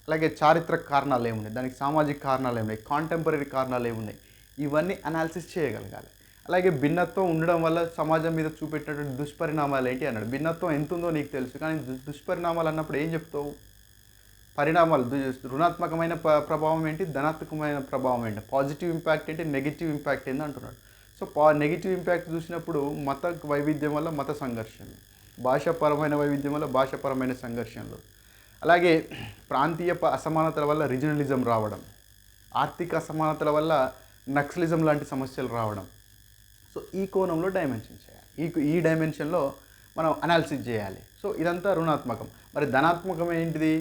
అలాగే చారిత్రక కారణాలు ఏమున్నాయి, దానికి సామాజిక కారణాలు ఏమున్నాయి, కాంటెంపరీ కారణాలు ఏమున్నాయి, ఇవన్నీ అనాలిసిస్ చేయగలగాలి. అలాగే భిన్నత్వం ఉండడం వల్ల సమాజం మీద చూపెట్టినటువంటి దుష్పరిణామాలు ఏంటి అన్నాడు. భిన్నత్వం ఎంత ఉందో నీకు తెలుసు, కానీ దుష్పరిణామాలు అన్నప్పుడు ఏం చెప్తావు? పరిణామాలు రుణాత్మకమైన ప్రభావం ఏంటి, ధనాత్మకమైన ప్రభావం ఏంటి, పాజిటివ్ ఇంపాక్ట్ ఏంటి, నెగిటివ్ ఇంపాక్ట్ ఏంటి అంటున్నాడు. సో నెగిటివ్ ఇంపాక్ట్ చూసినప్పుడు మత వైవిధ్యం వల్ల మత సంఘర్షణలు, భాషాపరమైన వైవిధ్యం వల్ల భాషాపరమైన సంఘర్షణలు, అలాగే ప్రాంతీయ అసమానతల వల్ల రీజనలిజం రావడం, ఆర్థిక అసమానతల వల్ల నక్సలిజం లాంటి సమస్యలు రావడం. సో ఈ కోణంలో డైమెన్షన్ చేయాలి, ఈ డైమెన్షన్లో మనం అనాలిసిస్ చేయాలి. సో ఇదంతా రుణాత్మకం. మరి ధనాత్మకం ఏంటిది?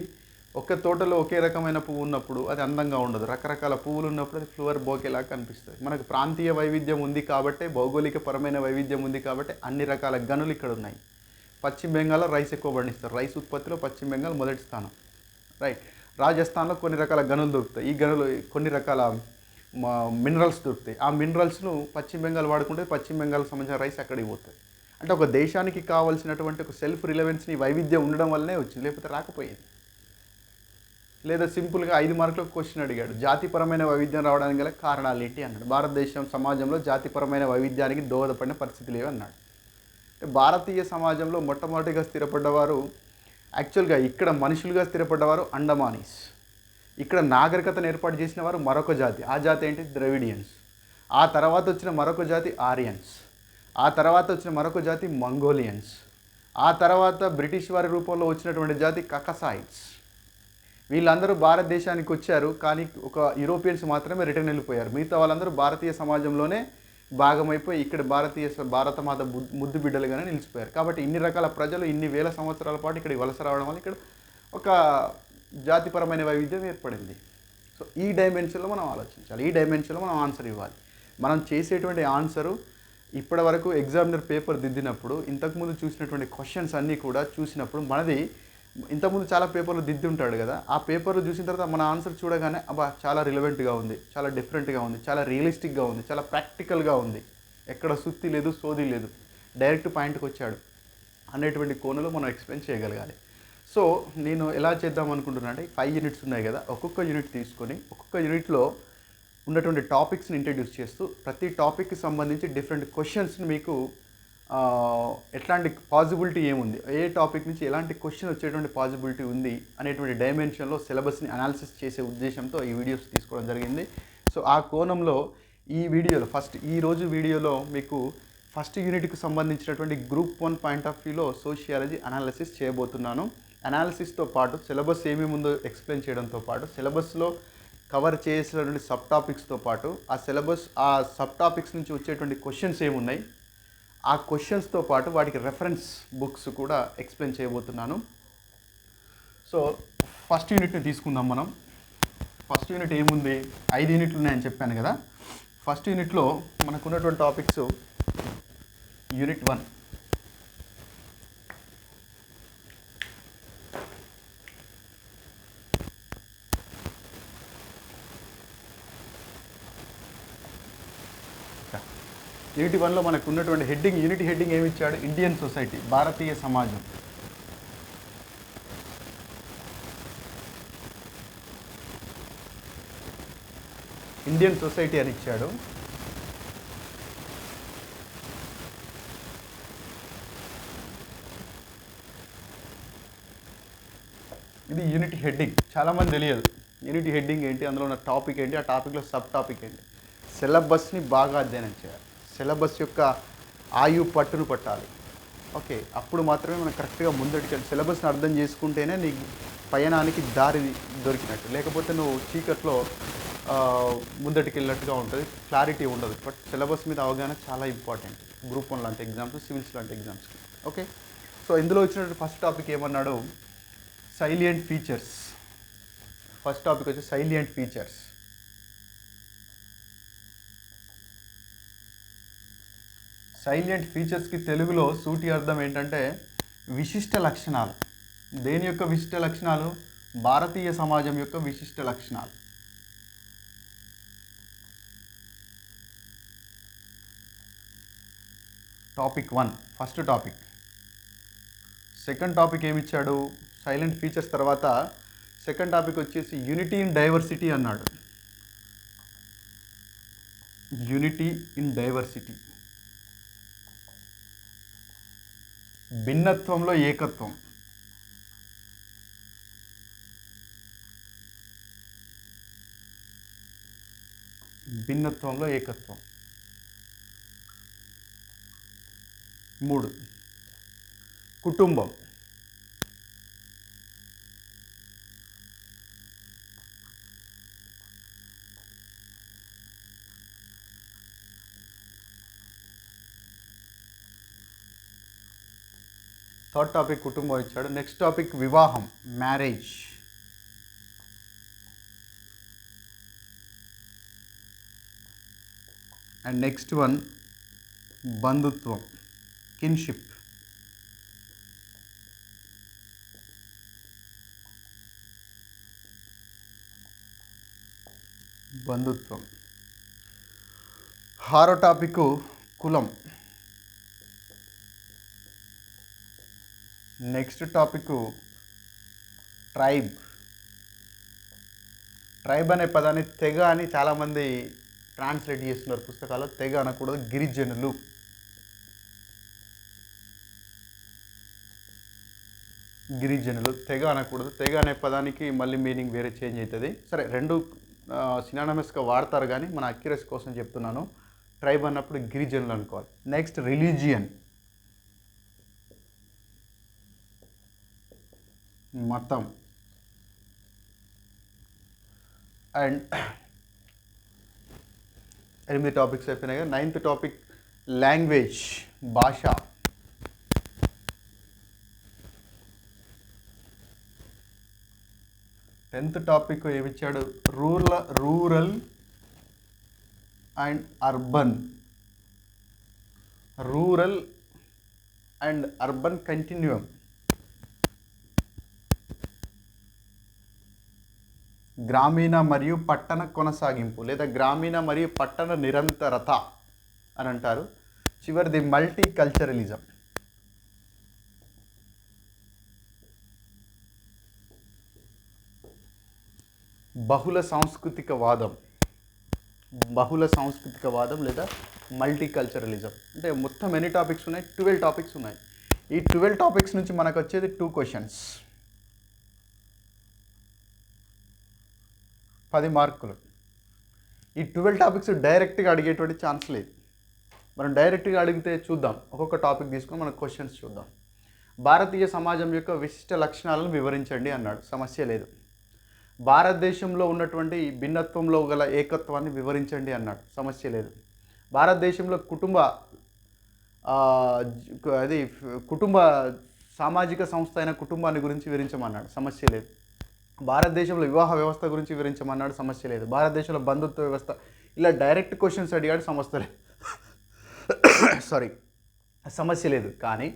ఒక్క తోటలో ఒకే రకమైన పువ్వు ఉన్నప్పుడు అది అందంగా ఉండదు, రకరకాల పువ్వులు ఉన్నప్పుడు అది ఫ్లవర్ బోకేలాగా కనిపిస్తుంది. మనకు ప్రాంతీయ వైవిధ్యం ఉంది కాబట్టి, భౌగోళిక పరమైన వైవిధ్యం ఉంది కాబట్టి అన్ని రకాల గనులు ఇక్కడ ఉన్నాయి. పశ్చిమ బెంగాల్లో రైస్ ఎక్కువ పండిస్తారు, రైస్ ఉత్పత్తిలో పశ్చిమ బెంగాల్ మొదటి స్థానం, రైట్. రాజస్థాన్లో కొన్ని రకాల గనులు దొరుకుతాయి, ఈ గనులు కొన్ని రకాల మినరల్స్ దొరుకుతాయి. ఆ మినరల్స్ను పశ్చిమ బెంగాల్ వాడుకుంటే పశ్చిమ బెంగాల్కి సంబంధించిన రైస్ అక్కడికి పోతుంది. అంటే ఒక దేశానికి కావాల్సినటువంటి ఒక సెల్ఫ్ రిలవెన్స్ని వైవిధ్యం ఉండడం వల్లనే వచ్చింది, లేకపోతే రాకపోయేది. లేదా సింపుల్గా 5 మార్కులకు క్వశ్చన్ అడిగాడు, జాతిపరమైన వైవిధ్యం రావడానికి గల కారణాలు ఏంటి అన్నాడు. భారతదేశం సమాజంలో జాతిపరమైన వైవిధ్యానికి దోహదపడిన పరిస్థితి లేవు అన్నాడు. అంటే భారతీయ సమాజంలో మొట్టమొదటిగా స్థిరపడ్డవారు, యాక్చువల్గా ఇక్కడ మనుషులుగా స్థిరపడ్డవారు అండమానీస్. ఇక్కడ నాగరికతను ఏర్పాటు చేసిన వారు మరొక జాతి, ఆ జాతి ఏంటి? ద్రవిడియన్స్. ఆ తర్వాత వచ్చిన మరొక జాతి ఆరియన్స్. ఆ తర్వాత వచ్చిన మరొక జాతి మంగోలియన్స్. ఆ తర్వాత బ్రిటిష్ వారి రూపంలో వచ్చినటువంటి జాతి కకసాయిడ్స్. వీళ్ళందరూ భారతదేశానికి వచ్చారు, కానీ ఒక యూరోపియన్స్ మాత్రమే రిటర్న్ వెళ్ళిపోయారు. మిగతా వాళ్ళందరూ భారతీయ సమాజంలోనే భాగమైపోయి ఇక్కడ భారతమాత ముద్దు బిడ్డలుగానే నిలిచిపోయారు. కాబట్టి ఇన్ని రకాల ప్రజలు ఇన్ని వేల సంవత్సరాల పాటు ఇక్కడ వలస రావడం వల్ల ఇక్కడ ఒక జాతిపరమైన వైవిధ్యం ఏర్పడింది. సో ఈ డైమెన్షన్లో మనం ఆలోచించాలి, ఈ డైమెన్షన్లో మనం ఆన్సర్ ఇవ్వాలి. మనం చేసేటువంటి ఆన్సరు ఇప్పటి వరకు ఎగ్జామినర్ పేపర్ దిద్దినప్పుడు ఇంతకుముందు చూసినటువంటి క్వశ్చన్స్ అన్నీ కూడా చూసినప్పుడు మనది ఇంతకుముందు చాలా పేపర్లు దిద్ది ఉంటాడు కదా, ఆ పేపర్లు చూసిన తర్వాత మన ఆన్సర్ చూడగానే అబ్బా చాలా రిలవెంట్గా ఉంది, చాలా డిఫరెంట్గా ఉంది, చాలా రియలిస్టిక్గా ఉంది, చాలా ప్రాక్టికల్గా ఉంది, ఎక్కడ సుత్తి లేదు, సోది లేదు, డైరెక్ట్ పాయింట్కి వచ్చాడు అనేటువంటి కోణంలో మనం ఎక్స్ప్లెయిన్ చేయగలగాలి. సో నేను ఎలా చేద్దాం అనుకుంటున్నా అంటే 5 యూనిట్స్ ఉన్నాయి కదా, ఒక్కొక్క యూనిట్ తీసుకొని ఒక్కొక్క యూనిట్లో ఉన్నటువంటి టాపిక్స్ని ఇంట్రడ్యూస్ చేస్తూ ప్రతి టాపిక్కి సంబంధించి డిఫరెంట్ క్వశ్చన్స్ని మీకు ఎట్లాంటి పాసిబిలిటీ ఏముంది, ఏ టాపిక్ నుంచి ఎలాంటి క్వశ్చన్ వచ్చేటువంటి పాసిబిలిటీ ఉంది అనేటువంటి డైమెన్షన్లో సిలబస్ని అనాలిసిస్ చేసే ఉద్దేశంతో ఈ వీడియోస్ తీసుకోవడం జరిగింది. సో ఆ కోణంలో ఈ వీడియోలో ఈరోజు వీడియోలో మీకు ఫస్ట్ యూనిట్కి సంబంధించినటువంటి గ్రూప్ 1 పాయింట్ ఆఫ్ వ్యూలో సోషియాలజీ అనాలిసిస్ చేయబోతున్నాను. అనాలిసిస్తో పాటు సిలబస్ ఏమేమి ఉందో ఎక్స్ప్లెయిన్ చేయడంతో పాటు సిలబస్లో కవర్ చేసినటువంటి సబ్ టాపిక్స్తో పాటు ఆ సబ్ టాపిక్స్ నుంచి వచ్చేటువంటి క్వశ్చన్స్ ఏమున్నాయి, ఆ క్వశ్చన్స్తో పాటు వాటికి రెఫరెన్స్ బుక్స్ కూడా ఎక్స్ప్లెయిన్ చేయబోతున్నాను. సో ఫస్ట్ యూనిట్ని తీసుకుందాం మనం. ఫస్ట్ యూనిట్ ఏముంది, 5 యూనిట్లు ఉన్నాయని చెప్పాను కదా. ఫస్ట్ యూనిట్లో మనకు ఉన్నటువంటి టాపిక్స్ యూనిట్ 1. యూనిట్ 1లో మనకు ఉన్నటువంటి యూనిట్ హెడ్డింగ్ ఏమి ఇచ్చాడు? ఇండియన్ సొసైటీ, భారతీయ సమాజం. ఇండియన్ సొసైటీ అని ఇచ్చాడు. ఇది యూనిట్ హెడ్డింగ్. చాలామంది తెలియదు యూనిట్ హెడ్డింగ్ ఏంటి, అందులో ఉన్న టాపిక్ ఏంటి, ఆ టాపిక్లో సబ్ టాపిక్ ఏంటి. సిలబస్ని బాగా అధ్యయనం చేయాలి, సిలబస్ యొక్క పట్టును పట్టాలి. ఓకే, అప్పుడు మాత్రమే మనం కరెక్ట్గా ముందటికి సిలబస్ని అర్థం చేసుకుంటేనే నీకు పయనానికి దారి దొరికినట్టు. లేకపోతే నువ్వు చీకట్లో ముందటికి వెళ్ళినట్టుగా ఉంటుంది, క్లారిటీ ఉండదు. బట్ సిలబస్ మీద అవగాహన చాలా ఇంపార్టెంట్ గ్రూప్ 1 లాంటి ఎగ్జామ్స్, సివిల్స్ లాంటి ఎగ్జామ్స్కి. ఓకే, సో ఇందులో వచ్చినటువంటి ఫస్ట్ టాపిక్ ఏమన్నాడు? Salient features. ఫస్ట్ టాపిక్ వచ్చి సైలియంట్ ఫీచర్స్. సైలియంట్ ఫీచర్స్కి తెలుగులో సూటి అర్థం ఏంటంటే విశిష్ట లక్షణాలు. దేని యొక్క విశిష్ట లక్షణాలు? భారతీయ సమాజం యొక్క విశిష్ట లక్షణాలు. Topic 1 first topic. Second topic ఏమి ఇచ్చాడు? సైలెంట్ ఫీచర్స్ తర్వాత సెకండ్ టాపిక్ వచ్చేసి యూనిటీ ఇన్ డైవర్సిటీ అన్నాడు. యూనిటీ ఇన్ డైవర్సిటీ, భిన్నత్వంలో ఏకత్వం. భిన్నత్వంలో ఏకత్వం. 3 కుటుంబం. థర్డ్ టాపిక్ కుటుంబం ఇచ్చాడు. నెక్స్ట్ టాపిక్ వివాహం, మ్యారేజ్. అండ్ నెక్స్ట్ వన్ బంధుత్వం, కిన్షిప్. బంధుత్వం. 6వ టాపిక్ కులం. Next topic tribe. ట్రైబ్ అనే పదాన్ని తెగ అని చాలామంది ట్రాన్స్లేట్ చేస్తున్నారు పుస్తకాల్లో. తెగ అనకూడదు, గిరిజనులు. గిరిజనులు, తెగ అనకూడదు. తెగ అనే పదానికి మళ్ళీ మీనింగ్ వేరే చేంజ్ అవుతుంది. సరే, రెండు సినానమస్గా వాడతారు కానీ మన అక్యురసీ కోసం చెప్తున్నాను. ట్రైబ్ అన్నప్పుడు గిరిజనులు అనుకోవాలి. నెక్స్ట్ రిలీజియన్, మతం. అండ్ 8 టాపిక్స్ అయిపోయినాయి కదా. 9th టాపిక్ లాంగ్వేజ్, భాష. 10th టాపిక్ ఏమిచ్చాడు? Rural and urban. Rural and urban continuum. గ్రామీణ మరియు పట్టణ కొనసాగింపు లేదా గ్రామీణ మరియు పట్టణ నిరంతరత అని అంటారు. చివరిది మల్టీ కల్చరలిజం. బహుళ సాంస్కృతిక వాదం. బహుళ సాంస్కృతిక వాదం లేదా మల్టీ కల్చరలిజం. అంటే మొత్తం ఎన్ని టాపిక్స్ ఉన్నాయి? 12 టాపిక్స్ ఉన్నాయి. ఈ 12 టాపిక్స్ నుంచి మనకు వచ్చేది 2 క్వశ్చన్స్, 10 మార్కులు. ఈ 12 టాపిక్స్ డైరెక్ట్గా అడిగేటువంటి ఛాన్స్ లేదు. మనం డైరెక్ట్గా అడిగితే చూద్దాం, ఒక్కొక్క టాపిక్ తీసుకొని మనం క్వశ్చన్స్ చూద్దాం. భారతీయ సమాజం యొక్క విశిష్ట లక్షణాలను వివరించండి అన్నాడు. సమస్య లేదు. భారతదేశంలో ఉన్నటువంటి భిన్నత్వంలో గల ఏకత్వాన్ని వివరించండి అన్నాడు. సమస్య లేదు. భారతదేశంలో కుటుంబ సామాజిక సంస్థ అయిన కుటుంబాన్ని గురించి వివరించమన్నాడు. సమస్య లేదు. భారతదేశంలో వివాహ వ్యవస్థ గురించి వివరించమన్నాడు. సమస్య లేదు. భారతదేశంలో బంధుత్వ వ్యవస్థ, ఇలా డైరెక్ట్ క్వశ్చన్స్ అడిగాడు. సమస్య లేదు. సారీ, సమస్య లేదు. కానీ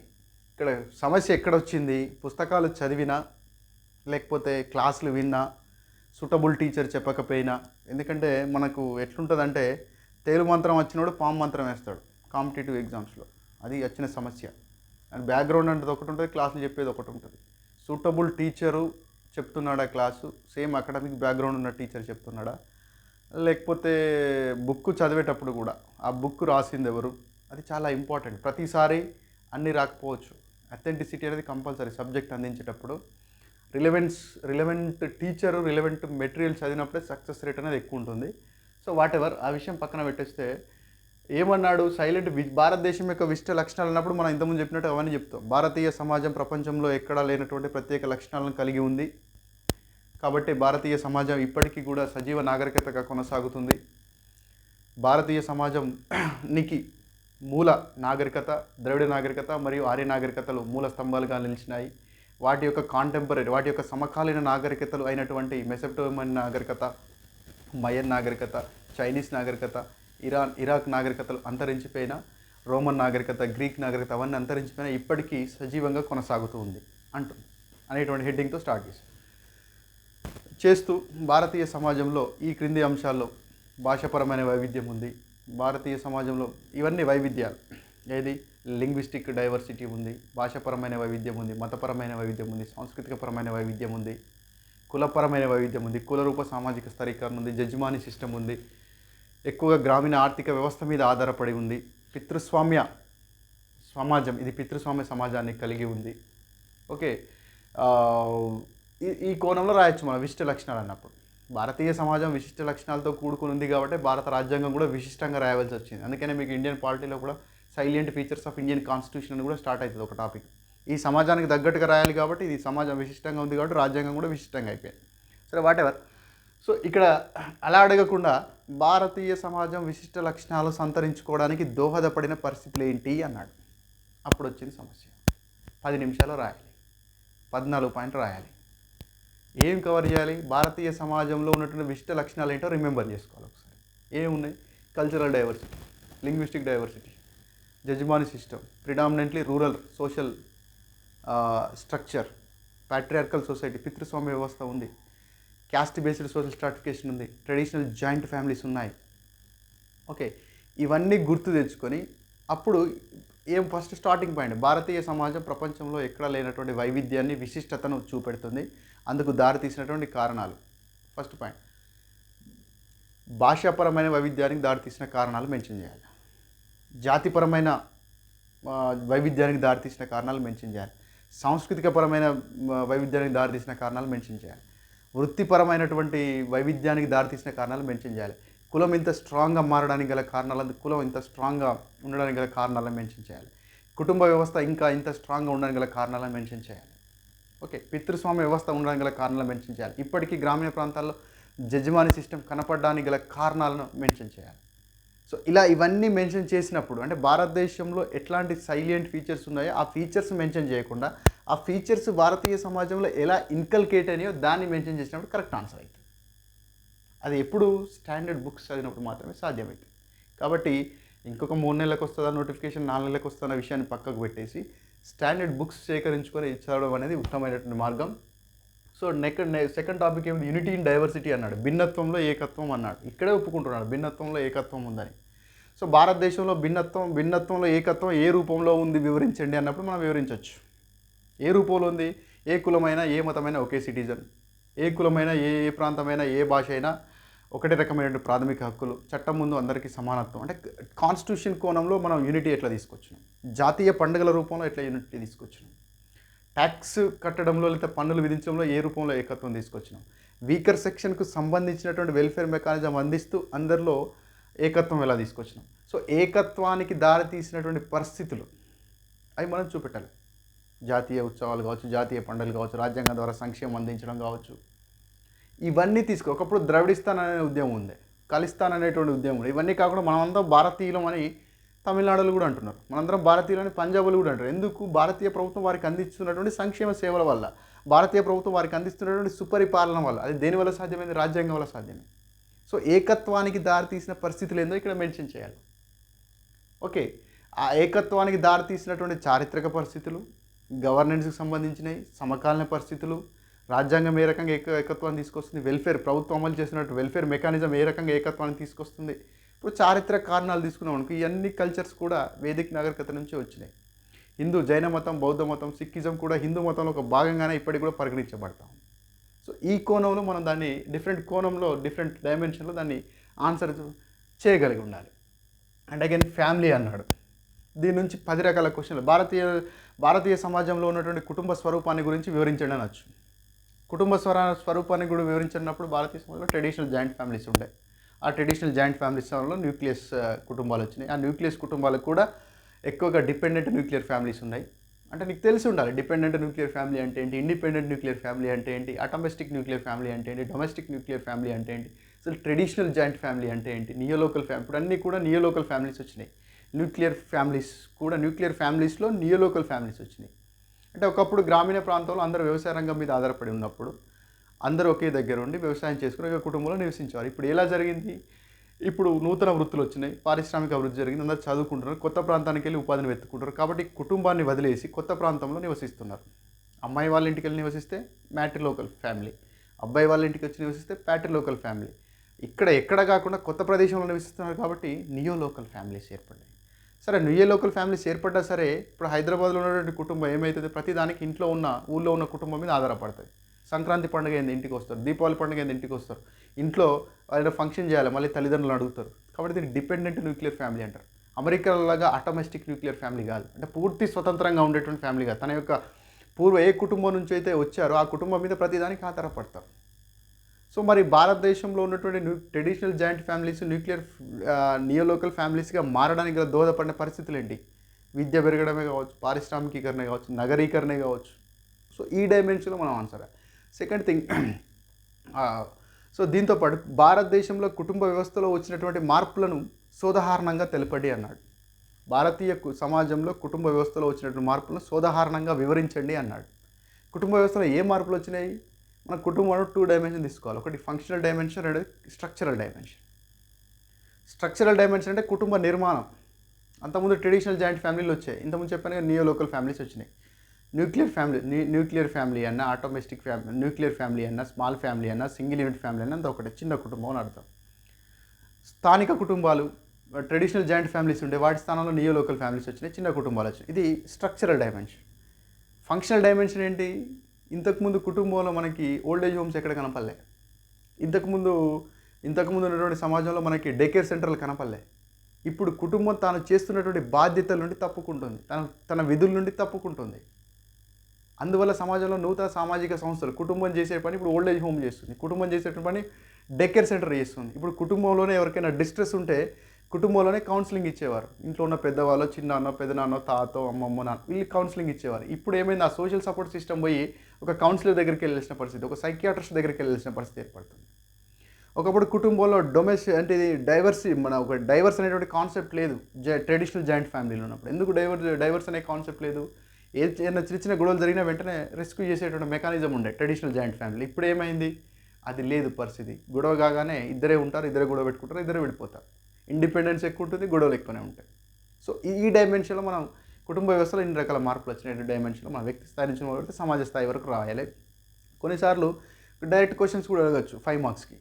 ఇక్కడ సమస్య ఎక్కడ వచ్చింది? పుస్తకాలు చదివినా లేకపోతే క్లాసులు విన్నా, సూటబుల్ టీచర్ చెప్పకపోయినా. ఎందుకంటే మనకు ఎట్లుంటుందంటే తేలు మంత్రం వచ్చినోడు పాము మంత్రం వేస్తాడు కాంపిటేటివ్ ఎగ్జామ్స్లో. అది వచ్చిన సమస్య. అండ్ బ్యాక్గ్రౌండ్ అంటే ఒకటి ఉంటుంది, క్లాసులు చెప్పేది ఒకటి ఉంటుంది. సూటబుల్ టీచరు చెప్తున్నాడా క్లాసు, సేమ్ అకాడమిక్ బ్యాక్గ్రౌండ్ ఉన్న టీచర్ చెప్తున్నాడా, లేకపోతే బుక్ చదివేటప్పుడు కూడా ఆ బుక్ రాసింది ఎవరు, అది చాలా ఇంపార్టెంట్. ప్రతిసారి అన్నీ రాకపోవచ్చు. అథెంటిసిటీ అనేది కంపల్సరీ. సబ్జెక్ట్ అందించేటప్పుడు రిలవెంట్ టీచరు, రిలవెంట్ మెటీరియల్ చదివినప్పుడే సక్సెస్ రేట్ అనేది ఎక్కువ ఉంటుంది. సో వాట్ ఎవర్, ఆ విషయం పక్కన పెట్టేస్తే ఏమన్నాడు? సైలెంట్ భారతదేశం యొక్క విశిష్ట లక్షణాలు అన్నప్పుడు మనం ఇంతకుముందు చెప్పినట్టు అవన్నీ చెప్తాం. భారతీయ సమాజం ప్రపంచంలో ఎక్కడా లేనటువంటి ప్రత్యేక లక్షణాలను కలిగి ఉంది కాబట్టి భారతీయ సమాజం ఇప్పటికీ కూడా సజీవ నాగరికతగా కొనసాగుతుంది. భారతీయ సమాజానికి మూల నాగరికత ద్రవిడ నాగరికత మరియు ఆర్య నాగరికతలు మూల స్తంభాలుగా నిలిచినాయి. వాటి యొక్క కాంటెంపరీ, వాటి యొక్క సమకాలీన నాగరికతలు అయినటువంటి మెసొపొటేమియన్ నాగరికత, మయన్ నాగరికత, చైనీస్ నాగరికత, ఇరాక్ నాగరికతలు అంతరించిపోయిన, రోమన్ నాగరికత, గ్రీక్ నాగరికత అవన్నీ అంతరించిపోయినా ఇప్పటికీ సజీవంగా కొనసాగుతూ ఉంది అంటుంది అనేటువంటి హెడ్డింగ్తో స్టార్ట్ చేస్తూ భారతీయ సమాజంలో ఈ క్రింది అంశాల్లో భాషాపరమైన వైవిధ్యం ఉంది. భారతీయ సమాజంలో ఇవన్నీ వైవిధ్యాలు. ఏది లింగ్విస్టిక్ డైవర్సిటీ ఉంది, భాషాపరమైన వైవిధ్యం ఉంది, మతపరమైన వైవిధ్యం ఉంది, సాంస్కృతికపరమైన వైవిధ్యం ఉంది, కులపరమైన వైవిధ్యం ఉంది, కులరూప సామాజిక స్థరీకరణ ఉంది, జడ్జిమానీ సిస్టమ్ ఉంది, ఎక్కువగా గ్రామీణ ఆర్థిక వ్యవస్థ మీద ఆధారపడి ఉంది, పితృస్వామ్య సమాజం, ఇది పితృస్వామ్య సమాజాన్ని కలిగి ఉంది. ఓకే, ఈ కోణంలో రాయొచ్చు మనం విశిష్ట లక్షణాలు అన్నప్పుడు. భారతీయ సమాజం విశిష్ట లక్షణాలతో కూడుకుని ఉంది కాబట్టి భారత రాజ్యాంగం కూడా విశిష్టంగా రాయవలసి వచ్చింది. అందుకనే మీకు ఇండియన్ పాలిటీలో కూడా silent features of Indian constitution అని కూడా స్టార్ట్ అవుతుంది ఒక టాపిక్. ఈ సమాజానికి తగ్గట్టుగా రాయాలి కాబట్టి ఇది సమాజం విశిష్టంగా ఉంది కాబట్టి రాజ్యాంగం కూడా విశిష్టంగా అయిపోయింది. సరే, వాట్ ఎవర్. సో ఇక్కడ అలా అడగకుండా భారతీయ సమాజం విశిష్ట లక్షణాలు సంతరించుకోవడానికి దోహదపడిన పరిస్థితులు ఏంటి అన్నాడు. అప్పుడు వచ్చింది సమస్య. 10 నిమిషాలు రాయాలి, 14 పాయింట్లు రాయాలి. ఏం కవర్ చేయాలి? భారతీయ సమాజంలో ఉన్నటువంటి విశిష్ట లక్షణాలు ఏంటో రిమెంబర్ చేసుకోవాలి ఒకసారి. ఏమున్నాయి? Cultural diversity, linguistic diversity, jajmani system, predominantly rural social structure, patriarchal society, పితృస్వామ్య వ్యవస్థ ఉంది, క్యాస్ట్ బేస్డ్ సోషల్ స్ట్రాటిఫికేషన్ ఉంది, ట్రెడిషనల్ జాయింట్ ఫ్యామిలీస్ ఉన్నాయి. ఓకే, ఇవన్నీ గుర్తు తెచ్చుకొని అప్పుడు ఫస్ట్ స్టార్టింగ్ పాయింట్, భారతీయ సమాజం ప్రపంచంలో ఎక్కడా లేనటువంటి వైవిధ్యాన్ని విశిష్టతను చూపెడుతుంది, అందుకు దారితీసినటువంటి కారణాలు. ఫస్ట్ పాయింట్, భాషాపరమైన వైవిధ్యానికి దారితీసిన కారణాలు మెన్షన్ చేయాలి, జాతిపరమైన వైవిధ్యానికి దారితీసిన కారణాలు మెన్షన్ చేయాలి, సాంస్కృతికపరమైన వైవిధ్యానికి దారితీసిన కారణాలు మెన్షన్ చేయాలి, వృత్తిపరమైనటువంటి వైవిధ్యానికి దారితీసిన కారణాలు మెన్షన్ చేయాలి, కులం ఇంత స్ట్రాంగ్గా మారడానికి గల కారణాలు, కులం ఇంత స్ట్రాంగ్గా ఉండడానికి గల కారణాలను మెన్షన్ చేయాలి, కుటుంబ వ్యవస్థ ఇంకా ఇంత స్ట్రాంగ్గా ఉండడానికి గల కారణాలను మెన్షన్ చేయాలి. ఓకే, పితృస్వామ్య వ్యవస్థ ఉండడానికి గల కారణాలను మెన్షన్ చేయాలి, ఇప్పటికీ గ్రామీణ ప్రాంతాల్లో జడ్జిమానీ సిస్టమ్ కనపడడానికి గల కారణాలను మెన్షన్ చేయాలి. సో ఇలా ఇవన్నీ మెన్షన్ చేసినప్పుడు అంటే భారతదేశంలో ఎట్లాంటి సైలియంట్ ఫీచర్స్ ఉన్నాయో ఆ ఫీచర్స్ మెన్షన్ చేయకుండా ఆ ఫీచర్స్ భారతీయ సమాజంలో ఎలా ఇన్కల్కేట్ అయినాయో దాన్ని మెన్షన్ చేసినప్పుడు కరెక్ట్ ఆన్సర్ అవుతుంది. అది ఎప్పుడు స్టాండర్డ్ బుక్స్ చదివినప్పుడు మాత్రమే సాధ్యమవుతుంది. కాబట్టి ఇంకొక 3 నెలలకు వస్తుందా నోటిఫికేషన్, 4 నెలలకు వస్తున్న విషయాన్ని పక్కకు పెట్టేసి స్టాండర్డ్ బుక్స్ సేకరించుకొని చదవడం అనేది ఉత్తమమైనటువంటి మార్గం. సో సెకండ్ టాపిక్ ఏమిటి? యూనిటీ ఇన్ డైవర్సిటీ అన్నాడు, భిన్నత్వంలో ఏకత్వం అన్నాడు. ఇక్కడే ఒప్పుకుంటున్నాడు భిన్నత్వంలో ఏకత్వం ఉందని. సో భారతదేశంలో భిన్నత్వంలో ఏకత్వం ఏ రూపంలో ఉంది వివరించండి అన్నప్పుడు మనం వివరించవచ్చు. ఏ రూపంలో ఉంది? ఏ కులమైనా ఏ మతమైనా ఒకే సిటిజన్, ఏ కులమైనా ఏ ప్రాంతమైనా ఏ భాష అయినా ఒకటే రకమైనటువంటి ప్రాథమిక హక్కులు, చట్టం ముందు అందరికీ సమానత్వం. అంటే కాన్స్టిట్యూషన్ కోణంలో మనం యూనిటీ ఎట్లా తీసుకొచ్చినాం, జాతీయ పండుగల రూపంలో ఎట్లా యూనిటీ తీసుకొచ్చినాం, ట్యాక్స్ కట్టడంలో లేదా పన్నులు విధించడంలో ఏ రూపంలో ఏకత్వం తీసుకొచ్చినాం, వీకర్ సెక్షన్కు సంబంధించినటువంటి వెల్ఫేర్ మెకానిజం అందిస్తూ అందరిలో ఏకత్వం ఎలా తీసుకొచ్చినాం. సో ఏకత్వానికి దారి తీసినటువంటి పరిస్థితులు అవి మనం చూపెట్టాలి. జాతీయ ఉత్సవాలు కావచ్చు, జాతీయ పండుగలు కావచ్చు, రాజ్యాంగం ద్వారా సంక్షేమం అందించడం కావచ్చు, ఇవన్నీ ఒకప్పుడు ద్రవిడిస్తాన్ అనే ఉద్యమం ఉంది, ఖలిస్తాన్ అనేటువంటి ఉద్యమం ఉంది. ఇవన్నీ కాకుండా మనమంతా భారతీయులం అని తమిళనాడులో కూడా అంటున్నారు, మనందరం భారతీయులని పంజాబులు కూడా అంటారు. ఎందుకు? భారతీయ ప్రభుత్వం వారికి అందిస్తున్నటువంటి సంక్షేమ సేవల వల్ల, భారతీయ ప్రభుత్వం వారికి అందిస్తున్నటువంటి సుపరిపాలన వల్ల. అది దేనివల్ల సాధ్యమైంది? రాజ్యాంగం వల్ల సాధ్యమైంది. సో ఏకత్వానికి దారితీసిన పరిస్థితులు ఏందో ఇక్కడ మెన్షన్ చేయాలి. ఓకే, ఆ ఏకత్వానికి దారితీసినటువంటి చారిత్రక పరిస్థితులు, గవర్నెన్స్కి సంబంధించినవి, సమకాలీన పరిస్థితులు, రాజ్యాంగం ఏ రకంగా ఏకత్వాన్ని తీసుకొస్తుంది, వెల్ఫేర్ ప్రభుత్వం అమలు చేసినట్టు వెల్ఫేర్ మెకానిజం ఏ రకంగా ఏకత్వాన్ని తీసుకొస్తుంది. ఇప్పుడు చారిత్రక కారణాలు తీసుకున్నాం అనుకో, ఇవన్నీ కల్చర్స్ కూడా వేదిక నాగరికత నుంచి వచ్చినాయి. హిందూ, జైన మతం, బౌద్ధ మతం, సిక్కిజం కూడా హిందూ మతంలో ఒక భాగంగానే ఇప్పటికి కూడా పరిగణించబడతాం. సో ఈ కోణంలో మనం దాన్ని డిఫరెంట్ కోణంలో, డిఫరెంట్ డైమెన్షన్లో దాన్ని ఆన్సర్ చేయగలిగి ఉండాలి. అండ్ అగైన్ ఫ్యామిలీ అన్నాడు. దీని నుంచి 10 రకాల క్వశ్చన్లు. భారతీయ సమాజంలో ఉన్నటువంటి కుటుంబ స్వరూపాన్ని గురించి వివరించండి అనొచ్చు. కుటుంబ స్వరూపాన్ని కూడా వివరించినప్పుడు భారతీయ సమాజంలో ట్రెడిషనల్ జాయింట్ ఫ్యామిలీస్ ఉండే, ఆ ట్రెడిషనల్ జాయింట్ ఫ్యామిలీస్ వల్ల న్యూక్లియస్ కుటుంబాలు వచ్చినాయి. ఆ న్యూక్లియస్ కుటుంబాలకు కూడా ఎక్కువగా డిపెండెంట్ న్యూక్లియర్ ఫ్యామిలీస్ ఉన్నాయి. అంటే నీకు తెలిసి ఉండాలి డిపెండెంట్ న్యూక్లియర్ ఫ్యామిలీ అంటే ఏంటి, ఇండిపెండెంట్ న్యూక్లియర్ ఫ్యామిలీ అంటే ఏంటి, అటమిస్టిక్ న్యూక్లియర్ ఫ్యామిలీ అంటే ఏంటి, డొమెస్టిక్ న్యూక్లియర్ ఫ్యామిలీ అంటే ఏంటి, అసలు ట్రెడిషనల్ జాయింట్ ఫ్యామిలీ అంటే ఏంటి, నియోలోకల్ ఫ్యామిలీ. ఇప్పుడు అన్నీ కూడా నియోలోకల్ ఫ్యామిలీస్ వచ్చినాయి. న్యూక్లియర్ ఫ్యామిలీస్లో నియోలోకల్ ఫ్యామిలీస్ వచ్చినాయి. అంటే ఒకప్పుడు గ్రామీణ ప్రాంతంలో అందరూ వ్యవసాయ రంగం మీద ఆధారపడి ఉన్నప్పుడు అందరూ ఒకే దగ్గర ఉండి వ్యవసాయం చేసుకుని ఒక కుటుంబంలో నివసించేవారు. ఇప్పుడు ఎలా జరిగింది? ఇప్పుడు నూతన వృత్తులు వచ్చినాయి, పారిశ్రామిక అభివృద్ధి జరిగింది, అందరూ చదువుకుంటున్నారు, కొత్త ప్రాంతానికి వెళ్ళి ఉపాధిని వెతుక్కుంటారు. కాబట్టి కుటుంబాన్ని వదిలేసి కొత్త ప్రాంతంలో నివసిస్తున్నారు. అమ్మాయి వాళ్ళ ఇంటికి వెళ్ళి నివసిస్తే మ్యాట్రిలోకల్ ఫ్యామిలీ, అబ్బాయి వాళ్ళ ఇంటికి వచ్చి నివసిస్తే ప్యాట్రిలోకల్ ఫ్యామిలీ. ఎక్కడ కాకుండా కొత్త ప్రదేశంలో నివసిస్తున్నారు కాబట్టి నియోలోకల్ ఫ్యామిలీస్ ఏర్పడ్డాయి. సరే న్యూఏ లోకల్ ఫ్యామిలీస్ ఏర్పడ్డా సరే ఇప్పుడు హైదరాబాద్లో ఉన్నటువంటి కుటుంబం ఏమవుతుంది, ప్రతి దానికి ఇంట్లో ఉన్న ఊళ్ళో ఉన్న కుటుంబం మీద ఆధారపడుతుంది. సంక్రాంతి పండుగ ఏంది ఇంటికి వస్తారు, దీపావళి పండుగ ఏంది ఇంటికి వస్తారు, ఇంట్లో ఏదైనా ఫంక్షన్ చేయాలి మళ్ళీ తల్లిదండ్రులు అడుగుతారు. కాబట్టి దీనికి డిపెండెంట్ న్యూక్లియర్ ఫ్యామిలీ అంటారు. అమెరికాలాగా ఆటోమేటిక్ న్యూక్లియర్ ఫ్యామిలీ కాదు, అంటే పూర్తి స్వతంత్రంగా ఉండేటువంటి ఫ్యామిలీ కాదు. తన యొక్క ఏ కుటుంబం నుంచి అయితే వచ్చారో ఆ కుటుంబం మీద ప్రతిదానికి ఆధారపడతారు. సో మరి భారతదేశంలో ఉన్నటువంటి ట్రెడిషనల్ జాయింట్ ఫ్యామిలీస్ న్యూక్లియర్ నియోలోకల్ ఫ్యామిలీస్గా మారడానికి గల దోహదపడిన పరిస్థితులు ఏంటి? విద్య పెరగడమే కావచ్చు, పారిశ్రామికీకరణ కావచ్చు, నగరీకరణ కావచ్చు. సో ఈ డైమెన్షన్లో మనం ఆన్సర్. సెకండ్ థింగ్, సో దీంతోపాటు భారతదేశంలో కుటుంబ వ్యవస్థలో వచ్చినటువంటి మార్పులను సోదాహరణంగా తెలపండి అన్నాడు. భారతీయ సమాజంలో కుటుంబ వ్యవస్థలో వచ్చినటువంటి మార్పులను సోదాహరణంగా వివరించండి అన్నాడు. కుటుంబ వ్యవస్థలో ఏ మార్పులు వచ్చినాయి? మన కుటుంబంలో 2 డైమెన్షన్ తీసుకోవాలి. ఒకటి ఫంక్షనల్ డైమెన్షన్, రెండోది స్ట్రక్చరల్ డైమెన్షన్. స్ట్రక్చరల్ డైమెన్షన్ అంటే కుటుంబ నిర్మాణం. అంతకుముందు ట్రెడిషనల్ జాయింట్ ఫ్యామిలీలు వచ్చాయి, ఇంతకుముందు చెప్పాను కదా నియో లోకల్ ఫ్యామిలీస్ వచ్చినాయి. న్యూక్లియర్ ఫ్యామిలీ అన్న, ఆటోమేటిక్ ఫ్యామిలీ, న్యూక్లియర్ ఫ్యామిలీ అన్న, స్మాల్ ఫ్యామిలీ అన్న, సింగిల్ యూనిట్ ఫ్యామిలీ అన్న, అంత ఒకటి చిన్న కుటుంబం అని అర్థం. స్థానిక కుటుంబాలు, ట్రెడిషనల్ జాయింట్ ఫ్యామిలీస్ ఉండే వాటి స్థానంలో నియో లోకల్ ఫ్యామిలీస్ వచ్చినాయి, చిన్న కుటుంబాలు వచ్చినాయి. ఇది స్ట్రక్చరల్ డైమెన్షన్. ఫంక్షనల్ డైమెన్షన్ ఏంటి? ఇంతకుముందు కుటుంబంలో మనకి ఓల్డ్ ఏజ్ హోమ్స్ ఎక్కడ కనపడలే. ఇంతకుముందు ఉన్నటువంటి సమాజంలో మనకి డే కేర్ సెంటర్లు కనపడలే. ఇప్పుడు కుటుంబం తాను చేస్తున్నటువంటి బాధ్యతల నుండి తప్పుకుంటుంది, తన విధుల నుండి తప్పుకుంటుంది. అందువల్ల సమాజంలో నూతన సామాజిక సంస్థలు, కుటుంబం చేసే పని ఇప్పుడు ఓల్డ్ ఏజ్ హోమ్ చేస్తుంది, కుటుంబం చేసేటువంటి పని డే కేర్ సెంటర్ చేస్తుంది. ఇప్పుడు కుటుంబంలోనే ఎవరికైనా డిస్ట్రెస్ ఉంటే కుటుంబంలోనే కౌన్సిలింగ్ ఇచ్చేవారు. ఇంట్లో ఉన్న పెద్దవాళ్ళు, చిన్నాన్నో, పెద్దనాన్నో, తాతో, అమ్మమ్మ, నాన్న వీళ్ళు కౌన్సిలింగ్ ఇచ్చేవారు. ఇప్పుడు ఏమైంది, ఆ సోషల్ సపోర్ట్ సిస్టమ్ పోయి ఒక కౌన్సిలర్ దగ్గరికి వెళ్ళాల్సిన పరిస్థితి, ఒక సైకియాట్రిస్ట్ దగ్గరికి వెళ్ళాల్సిన పరిస్థితి ఏర్పడుతుంది. ఒకప్పుడు కుటుంబంలో అంటే ఇది ఒక డైవర్స్ అనేటువంటి కాన్సెప్ట్ లేదు ట్రెడిషనల్ జాయింట్ ఫ్యామిలీలో ఉన్నప్పుడు. ఎందుకు డైవర్స్ అనే కాన్సెప్ట్ లేదు? ఏదైనా చిన్న గొడవలు జరిగినా వెంటనే రెస్క్యూ చేసేటువంటి మెకానిజం ఉండే ట్రెడిషనల్ జాయింట్ ఫ్యామిలీ. ఇప్పుడు ఏమైంది, అది లేదు పరిస్థితి. గొడవ కాగానే ఇద్దరే ఉంటారు, ఇద్దరే గొడవ పెట్టుకుంటారు, ఇద్దరే విడిపోతారు. ఇండిపెండెన్స్ ఎక్కువ ఉంటుంది, గొడవలు ఎక్కువనే ఉంటాయి. సో ఈ డైమెన్షన్లో మనం కుటుంబ వ్యవస్థలో ఇన్ని రకాల మార్పులు వచ్చిన డైమెన్షన్లో మన వ్యక్తి స్థాయి నుంచి మొదలుపెడితే సమాజ స్థాయి వరకు రాయాలి. కొన్నిసార్లు డైరెక్ట్ క్వశ్చన్స్ కూడా అడగచ్చు 5 మార్క్స్కి.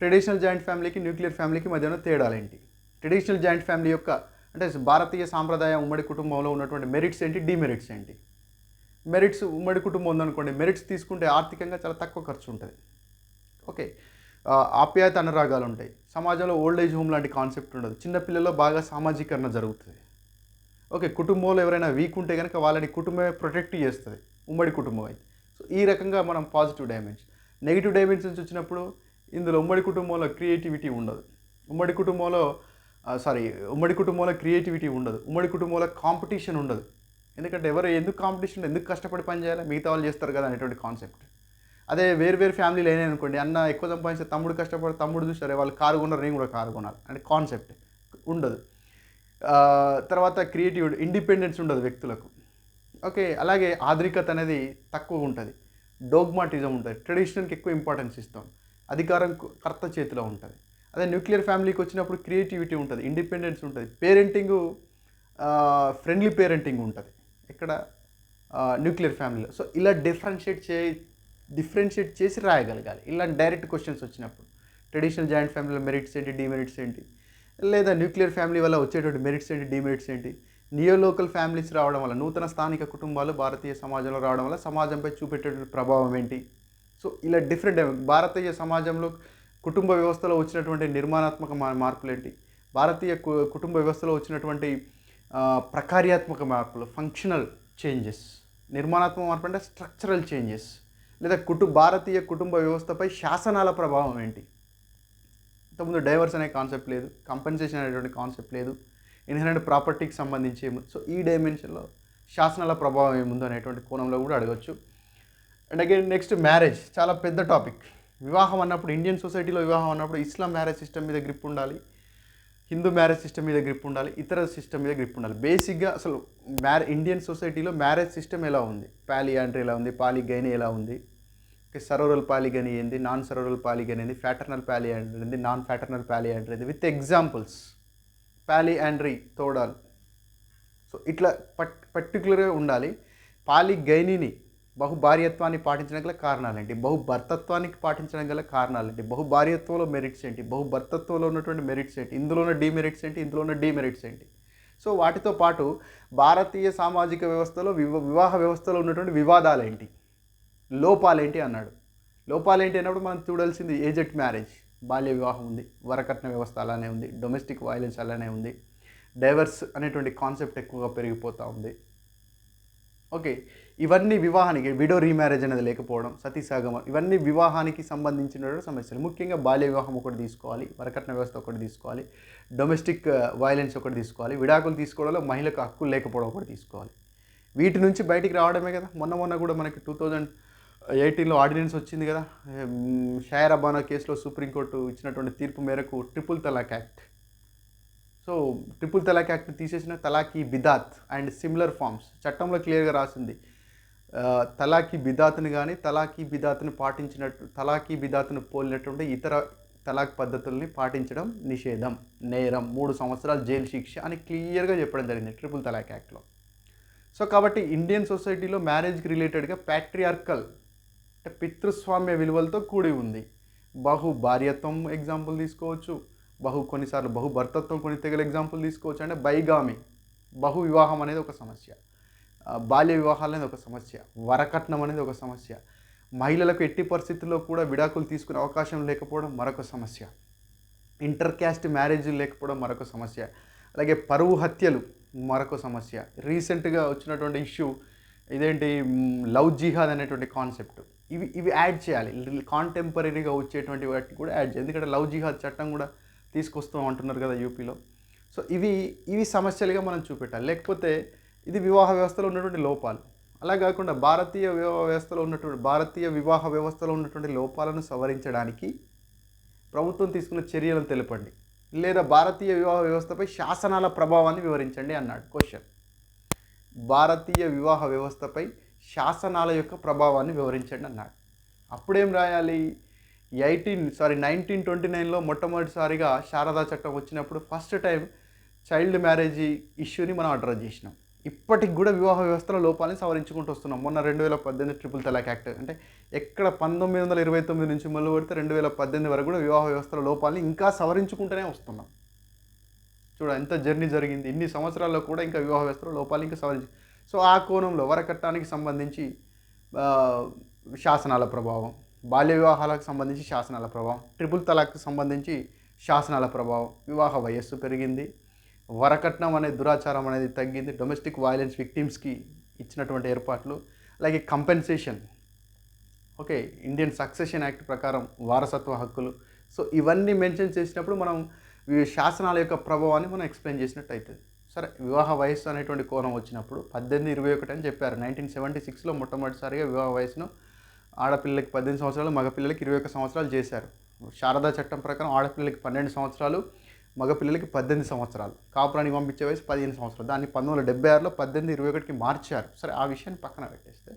ట్రెడిషనల్ జాయింట్ ఫ్యామిలీకి న్యూక్లియర్ ఫ్యామిలీకి మధ్య తేడాలేంటి? ట్రెడిషనల్ జాయింట్ ఫ్యామిలీ యొక్క అంటే భారతీయ సాంప్రదాయ ఉమ్మడి కుటుంబంలో ఉన్నటువంటి మెరిట్స్ ఏంటి, డిమెరిట్స్ ఏంటి? మెరిట్స్, ఉమ్మడి కుటుంబం ఉందనుకోండి, మెరిట్స్ తీసుకుంటే ఆర్థికంగా చాలా తక్కువ ఖర్చు ఉంటుంది. ఓకే, ఆప్యాయత అనురాగాలు ఉంటాయి. సమాజంలో ఓల్డ్ ఏజ్ హోమ్ లాంటి కాన్సెప్ట్ ఉండదు. చిన్నపిల్లల్లో బాగా సామాజీకరణ జరుగుతుంది. ఓకే, కుటుంబంలో ఎవరైనా వీక్ ఉంటే కనుక వాళ్ళని కుటుంబమే ప్రొటెక్ట్ చేస్తుంది, ఉమ్మడి కుటుంబం అయితే. సో ఈ రకంగా మనం పాజిటివ్ డైమెన్షన్. నెగిటివ్ డైమెన్షన్స్ వచ్చినప్పుడు ఇందులో ఉమ్మడి కుటుంబంలో క్రియేటివిటీ ఉండదు, ఉమ్మడి కుటుంబంలో క్రియేటివిటీ ఉండదు, ఉమ్మడి కుటుంబంలో కాంపిటీషన్ ఉండదు. ఎందుకంటే ఎందుకు కాంపిటీషన్, ఎందుకు కష్టపడి పని చేయాలి, మిగతా వాళ్ళు చేస్తారు కదా అనేటువంటి కాన్సెప్ట్. అదే వేరు ఫ్యామిలీలు అయినాయి అనుకోండి, అన్న ఎక్కువ సంపాదించే తమ్ముడు కష్టపడి, తమ్ముడు చూసారే వాళ్ళు కారు కొన్నారు, నేను కూడా కారు కొనాలి అంటే కాన్సెప్ట్ ఉండదు. తర్వాత క్రియేటివ్ ఇండిపెండెన్స్ ఉండదు వ్యక్తులకు. ఓకే, అలాగే ఆధునికత అనేది తక్కువ ఉంటుంది, డోగ్మాటిజం ఉంటుంది, ట్రెడిషనల్కి ఎక్కువ ఇంపార్టెన్స్ ఇస్తాం, అధికారం కర్త చేతిలో ఉంటుంది. అదే న్యూక్లియర్ ఫ్యామిలీకి వచ్చినప్పుడు క్రియేటివిటీ ఉంటుంది, ఇండిపెండెన్స్ ఉంటుంది, పేరెంటింగ్ ఫ్రెండ్లీ పేరెంటింగ్ ఉంటుంది ఇక్కడ న్యూక్లియర్ ఫ్యామిలీలో. సో ఇలా డిఫరెన్షియేట్ చేసి రాయగలగాలి ఇలా డైరెక్ట్ క్వశ్చన్స్ వచ్చినప్పుడు. ట్రెడిషనల్ జాయింట్ ఫ్యామిలీలో మెరిట్స్ ఏంటి, డిమెరిట్స్ ఏంటి, లేదా న్యూక్లియర్ ఫ్యామిలీ వల్ల వచ్చేటువంటి మెరిట్స్ ఏంటి, డిమెరిట్స్ ఏంటి, నియో లోకల్ ఫ్యామిలీస్ రావడం వల్ల, నూతన స్థానిక కుటుంబాలు భారతీయ సమాజంలో రావడం వల్ల సమాజంపై చూపెట్టేటువంటి ప్రభావం ఏంటి. సో ఇలా డిఫరెంట్ భారతీయ సమాజంలో కుటుంబ వ్యవస్థలో వచ్చినటువంటి నిర్మాణాత్మక మార్పులు ఏంటి, భారతీయ కుటుంబ వ్యవస్థలో వచ్చినటువంటి ప్రకార్యాత్మక మార్పులు, ఫంక్షనల్ చేంజెస్, నిర్మాణాత్మక మార్పు అంటే స్ట్రక్చరల్ చేంజెస్, లేదా భారతీయ కుటుంబ వ్యవస్థపై శాసనాల ప్రభావం ఏంటి. ఇంతకుముందు డైవర్స్ అనే కాన్సెప్ట్ లేదు, కంపెన్సేషన్ అనేటువంటి కాన్సెప్ట్ లేదు, ఇన్హెరెంట్ ప్రాపర్టీకి సంబంధించి సో ఈ డైమెన్షన్లో శాసనాల ప్రభావం ఏముందో అనేటువంటి కోణంలో కూడా అడగచ్చు. అండ్ అగైన్ నెక్స్ట్ మ్యారేజ్, చాలా పెద్ద టాపిక్. వివాహం అన్నప్పుడు ఇండియన్ సొసైటీలో వివాహం అన్నప్పుడు ఇస్లాం మ్యారేజ్ సిస్టమ్ మీద గ్రిప్ ఉండాలి, హిందూ మ్యారేజ్ సిస్టమ్ మీద గ్రిప్ ఉండాలి, ఇతర సిస్టమ్ మీద గ్రిప్ ఉండాలి. బేసిక్గా అసలు ఇండియన్ సొసైటీలో మ్యారేజ్ సిస్టమ్ ఎలా ఉంది, పాలియాండ్రీ ఎలా ఉంది, పాలిగైనీ ఎలా ఉంది, సరోరల్ పాలిగనీ ఏంది, నాన్ సరోరల్ పాలిగనీ ఏంది, ఫ్యాటర్నల్ పాలియాండ్రీ ఏంది, నాన్ ఫ్యాటర్నల్ పాలియాండ్రీ ఏంది, విత్ ఎగ్జాంపుల్స్. పాలియాండ్రీ తోడాలు, సో ఇట్లా పర్టికులర్గా ఉండాలి. పాలిగైనీని బహుభార్యత్వాన్ని పాటించడం గల కారణాలేంటి, బహుభర్తత్వానికి పాటించడం గల కారణాలేంటి, బహుభార్యత్వంలో మెరిట్స్ ఏంటి, బహుభర్తత్వంలో ఉన్నటువంటి మెరిట్స్ ఏంటి, ఇందులో ఉన్న డిమెరిట్స్ ఏంటి, ఇందులో ఉన్న డిమెరిట్స్ ఏంటి. సో వాటితో పాటు భారతీయ సామాజిక వ్యవస్థలో వివాహ వ్యవస్థలో ఉన్నటువంటి వివాదాలేంటి, లోపాలేంటి అన్నాడు. లోపాలేంటి అన్నప్పుడు మనం చూడాల్సింది ఏజెడ్ మ్యారేజ్, బాల్య వివాహం ఉంది, వరకట్న వ్యవస్థ అలానే ఉంది, డొమెస్టిక్ వైలెన్స్ అలానే ఉంది, డైవర్స్ అనేటువంటి కాన్సెప్ట్ ఎక్కువగా పెరిగిపోతూ ఉంది. ఓకే, ఇవన్నీ వివాహానికి, విడో రీమ్యారేజ్ అనేది లేకపోవడం, సతీసాగమం, ఇవన్నీ వివాహానికి సంబంధించిన సమస్యలు. ముఖ్యంగా బాల్య వివాహం ఒకటి తీసుకోవాలి, వరకట్న వ్యవస్థ ఒకటి తీసుకోవాలి, డొమెస్టిక్ వైలెన్స్ ఒకటి తీసుకోవాలి, విడాకులు తీసుకోవడంలో మహిళకు హక్కులు లేకపోవడం ఒకటి తీసుకోవాలి. వీటి నుంచి బయటికి రావడమే కదా. మొన్న కూడా మనకి 2018లో ఆర్డినెన్స్ వచ్చింది కదా, షాయర్ అబానా కేసులో సుప్రీంకోర్టు ఇచ్చినటువంటి తీర్పు మేరకు ట్రిపుల్ తలాక్ యాక్ట్. సో ట్రిపుల్ తలాక్ యాక్ట్ని తీసేసిన తలాకి బిదాత్ అండ్ సిమిలర్ ఫార్మ్స్ చట్టంలో క్లియర్గా రాసింది. తలాకి బిదాత్ని కానీ తలాకి బిదాత్ని పాటించినట్టు, తలాకి బిదాత్ని పోలినటువంటి ఇతర తలాక్ పద్ధతుల్ని పాటించడం నిషేధం, నేరం, 3 సంవత్సరాలు జైలు శిక్ష అని క్లియర్గా చెప్పడం జరిగింది ట్రిపుల్ తలాక్ యాక్ట్లో. సో కాబట్టి ఇండియన్ సొసైటీలో మ్యారేజ్కి రిలేటెడ్గా ప్యాట్రియార్కల్ అంటే పితృస్వామ్య విలువలతో కూడి ఉంది. బహు భార్యత్వం ఎగ్జాంపుల్ తీసుకోవచ్చు, కొన్నిసార్లు బహు భర్తత్వం, కొన్ని తెగల ఎగ్జాంపుల్ తీసుకోవచ్చు. అంటే బైగామి, బహు వివాహం అనేది ఒక సమస్య, బాల్య వివాహాలు అనేది ఒక సమస్య, వరకట్నం అనేది ఒక సమస్య, మహిళలకు ఎట్టి పరిస్థితుల్లో కూడా విడాకులు తీసుకునే అవకాశం లేకపోవడం మరొక సమస్య, ఇంటర్ క్యాస్ట్ మ్యారేజ్ లేకపోవడం మరొక సమస్య, అలాగే పరువు హత్యలు మరొక సమస్య. రీసెంట్గా వచ్చినటువంటి ఇష్యూ ఇదేంటి, లవ్ జిహాద్ అనేటువంటి కాన్సెప్ట్. ఇవి యాడ్ చేయాలి, కాంటెంపరీగా వచ్చేటువంటి వాటిని కూడా యాడ్ చేయాలి. ఎందుకంటే లవ్ జిహాద్ చట్టం కూడా తీసుకొస్తాం అంటున్నారు కదా యూపీలో. సో ఇవి సమస్యలుగా మనం చూపెట్టాలి. లేకపోతే ఇది వివాహ వ్యవస్థలో ఉన్నటువంటి లోపాలు. అలా కాకుండా భారతీయ వివాహ వ్యవస్థలో ఉన్నటువంటి లోపాలను సవరించడానికి ప్రభుత్వం తీసుకున్న చర్యలను తెలపండి, లేదా భారతీయ వివాహ వ్యవస్థపై శాసనాల ప్రభావాన్ని వివరించండి అన్నాడు క్వశ్చన్. భారతీయ వివాహ వ్యవస్థపై శాసనాల యొక్క ప్రభావాన్ని వివరించండి అన్నాడు. అప్పుడేం రాయాలి, 1929లో మొట్టమొదటిసారిగా శారదా చట్టం వచ్చినప్పుడు ఫస్ట్ టైం చైల్డ్ మ్యారేజ్ ఇష్యూని మనం అడ్రస్ చేసినాం. ఇప్పటికి కూడా వివాహ వ్యవస్థలో లోపాలని సవరించుకుంటూ వస్తున్నాం. మొన్న 2018 ట్రిపుల్ తలాక్ యాక్ట్, అంటే ఎక్కడ 1929 నుంచి మొదలు పెడితే 2018 వరకు కూడా వివాహ వ్యవస్థలో లోపాలని ఇంకా సవరించుకుంటూనే వస్తున్నాం. చూడ ఎంత జర్నీ జరిగింది, ఇన్ని సంవత్సరాల్లో కూడా ఇంకా వివాహ వ్యవస్థలో లోపాలు ఇంకా సో ఆ కోణంలో వరకట్నానికి సంబంధించి శాసనాల ప్రభావం, బాల్య వివాహాలకు సంబంధించి శాసనాల ప్రభావం, ట్రిపుల్ తలాక్కి సంబంధించి శాసనాల ప్రభావం, వివాహ వయస్సు పెరిగింది, వరకట్నం అనే దురాచారం అనేది తగ్గింది, డొమెస్టిక్ వైలెన్స్ విక్టిమ్స్కి ఇచ్చినటువంటి ఏర్పాట్లు, అలాగే compensation, okay, Indian succession act ప్రకారం వారసత్వ హక్కులు. సో ఇవన్నీ మెన్షన్ చేసినప్పుడు మనం శాసనాల యొక్క ప్రభావాన్ని మనం ఎక్స్ప్లెయిన్ చేసినట్టు అవుతుంది. సరే, వివాహ వయస్సు అనేటువంటి కోణం వచ్చినప్పుడు 18-21 అని చెప్పారు. 1976లో మొట్టమొదటిసారిగా వివాహ వయసును ఆడపిల్లలకి 18 సంవత్సరాలు, మగపిల్లలకి 21 సంవత్సరాలు చేశారు. శారదా చట్టం ప్రకారం ఆడపిల్లలకి 12 సంవత్సరాలు, మగపిల్లలకి 18 సంవత్సరాలు, కాపురానికి పంపించే వయసు 15 సంవత్సరాలు. దాన్ని 1976లో 18-21కి మార్చారు. సరే, ఆ విషయాన్ని పక్కన పెట్టేస్తే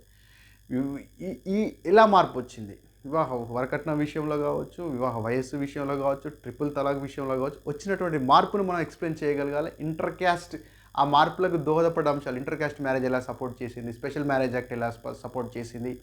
ఇలా మార్పు వచ్చింది. వివాహ వరకట్నం విషయంలో కావచ్చు, వివాహ వయస్సు విషయంలో కావచ్చు, ట్రిపుల్ తలాక్ విషయంలో కావచ్చు, వచ్చినటువంటి మార్పును మనం ఎక్స్ప్లెయిన్ చేయగలగాలి. ఇంటర్ క్యాస్ట్, ఆ మార్పులకు దోహదపడే అంశాలు, ఇంటర్ క్యాస్ట్ మ్యారేజ్ ఎలా సపోర్ట్ చేసింది, స్పెషల్ మ్యారేజ్ యాక్ట్ ఎలా సపోర్ట్ చేసింది,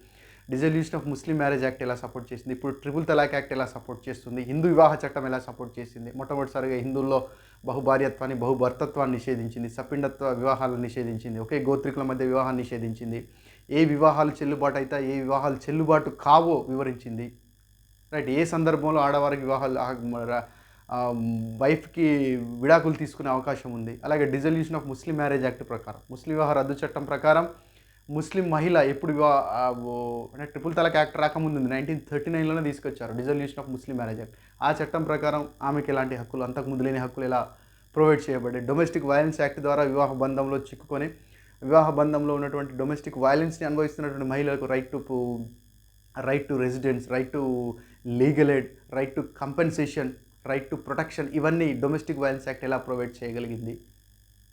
dissolution of Muslim marriage act ఎలా సపోర్ట్ చేసింది, ఇప్పుడు ట్రిపుల్ తలాక్ యాక్ట్ ఎలా సపోర్ట్ చేస్తుంది, హిందూ వివాహ చట్టం ఎలా సపోర్ట్ చేసింది, మొట్టమొదటిసారిగా హిందువుల్లో బహుభార్యత్వాన్ని, బహుభర్తత్వాన్ని నిషేధించింది, సపిండత్వ వివాహాలను నిషేధించింది, ఒకే గోత్రికుల మధ్య వివాహాన్ని నిషేధించింది, ఏ వివాహాలు చెల్లుబాటు అవుతాయి, ఏ వివాహాలు చెల్లుబాటు కావో వివరించింది. రైట్, ఏ సందర్భంలో ఆడవారికి వివాహాలు, వైఫ్కి విడాకులు తీసుకునే అవకాశం ఉంది. అలాగే dissolution of Muslim marriage act ప్రకారం, ముస్లిం వివాహ రద్దు చట్టం ప్రకారం ముస్లిం మహిళ ఎప్పుడు అంటే ట్రిపుల్ తలాక్ యాక్ట్ రాకముందు 1939లోనే తీసుకొచ్చారు dissolution of Muslim marriage act. ఆ చట్టం ప్రకారం ఆమెకి ఎలాంటి హక్కులు, అంతకుముందు లేని హక్కులు ఎలా ప్రొవైడ్ చేయబడ్డాయి. డొమెస్టిక్ వైలెన్స్ యాక్ట్ ద్వారా వివాహ బంధంలో చిక్కుకొని వివాహ బంధంలో ఉన్నటువంటి డొమెస్టిక్ వైలెన్స్ని అనుభవిస్తున్నటువంటి మహిళలకు right to residence, right to legal aid, right to compensation, right to protection, ఇవన్నీ డొమెస్టిక్ వైలెన్స్ యాక్ట్ ఎలా ప్రొవైడ్ చేయగలిగింది.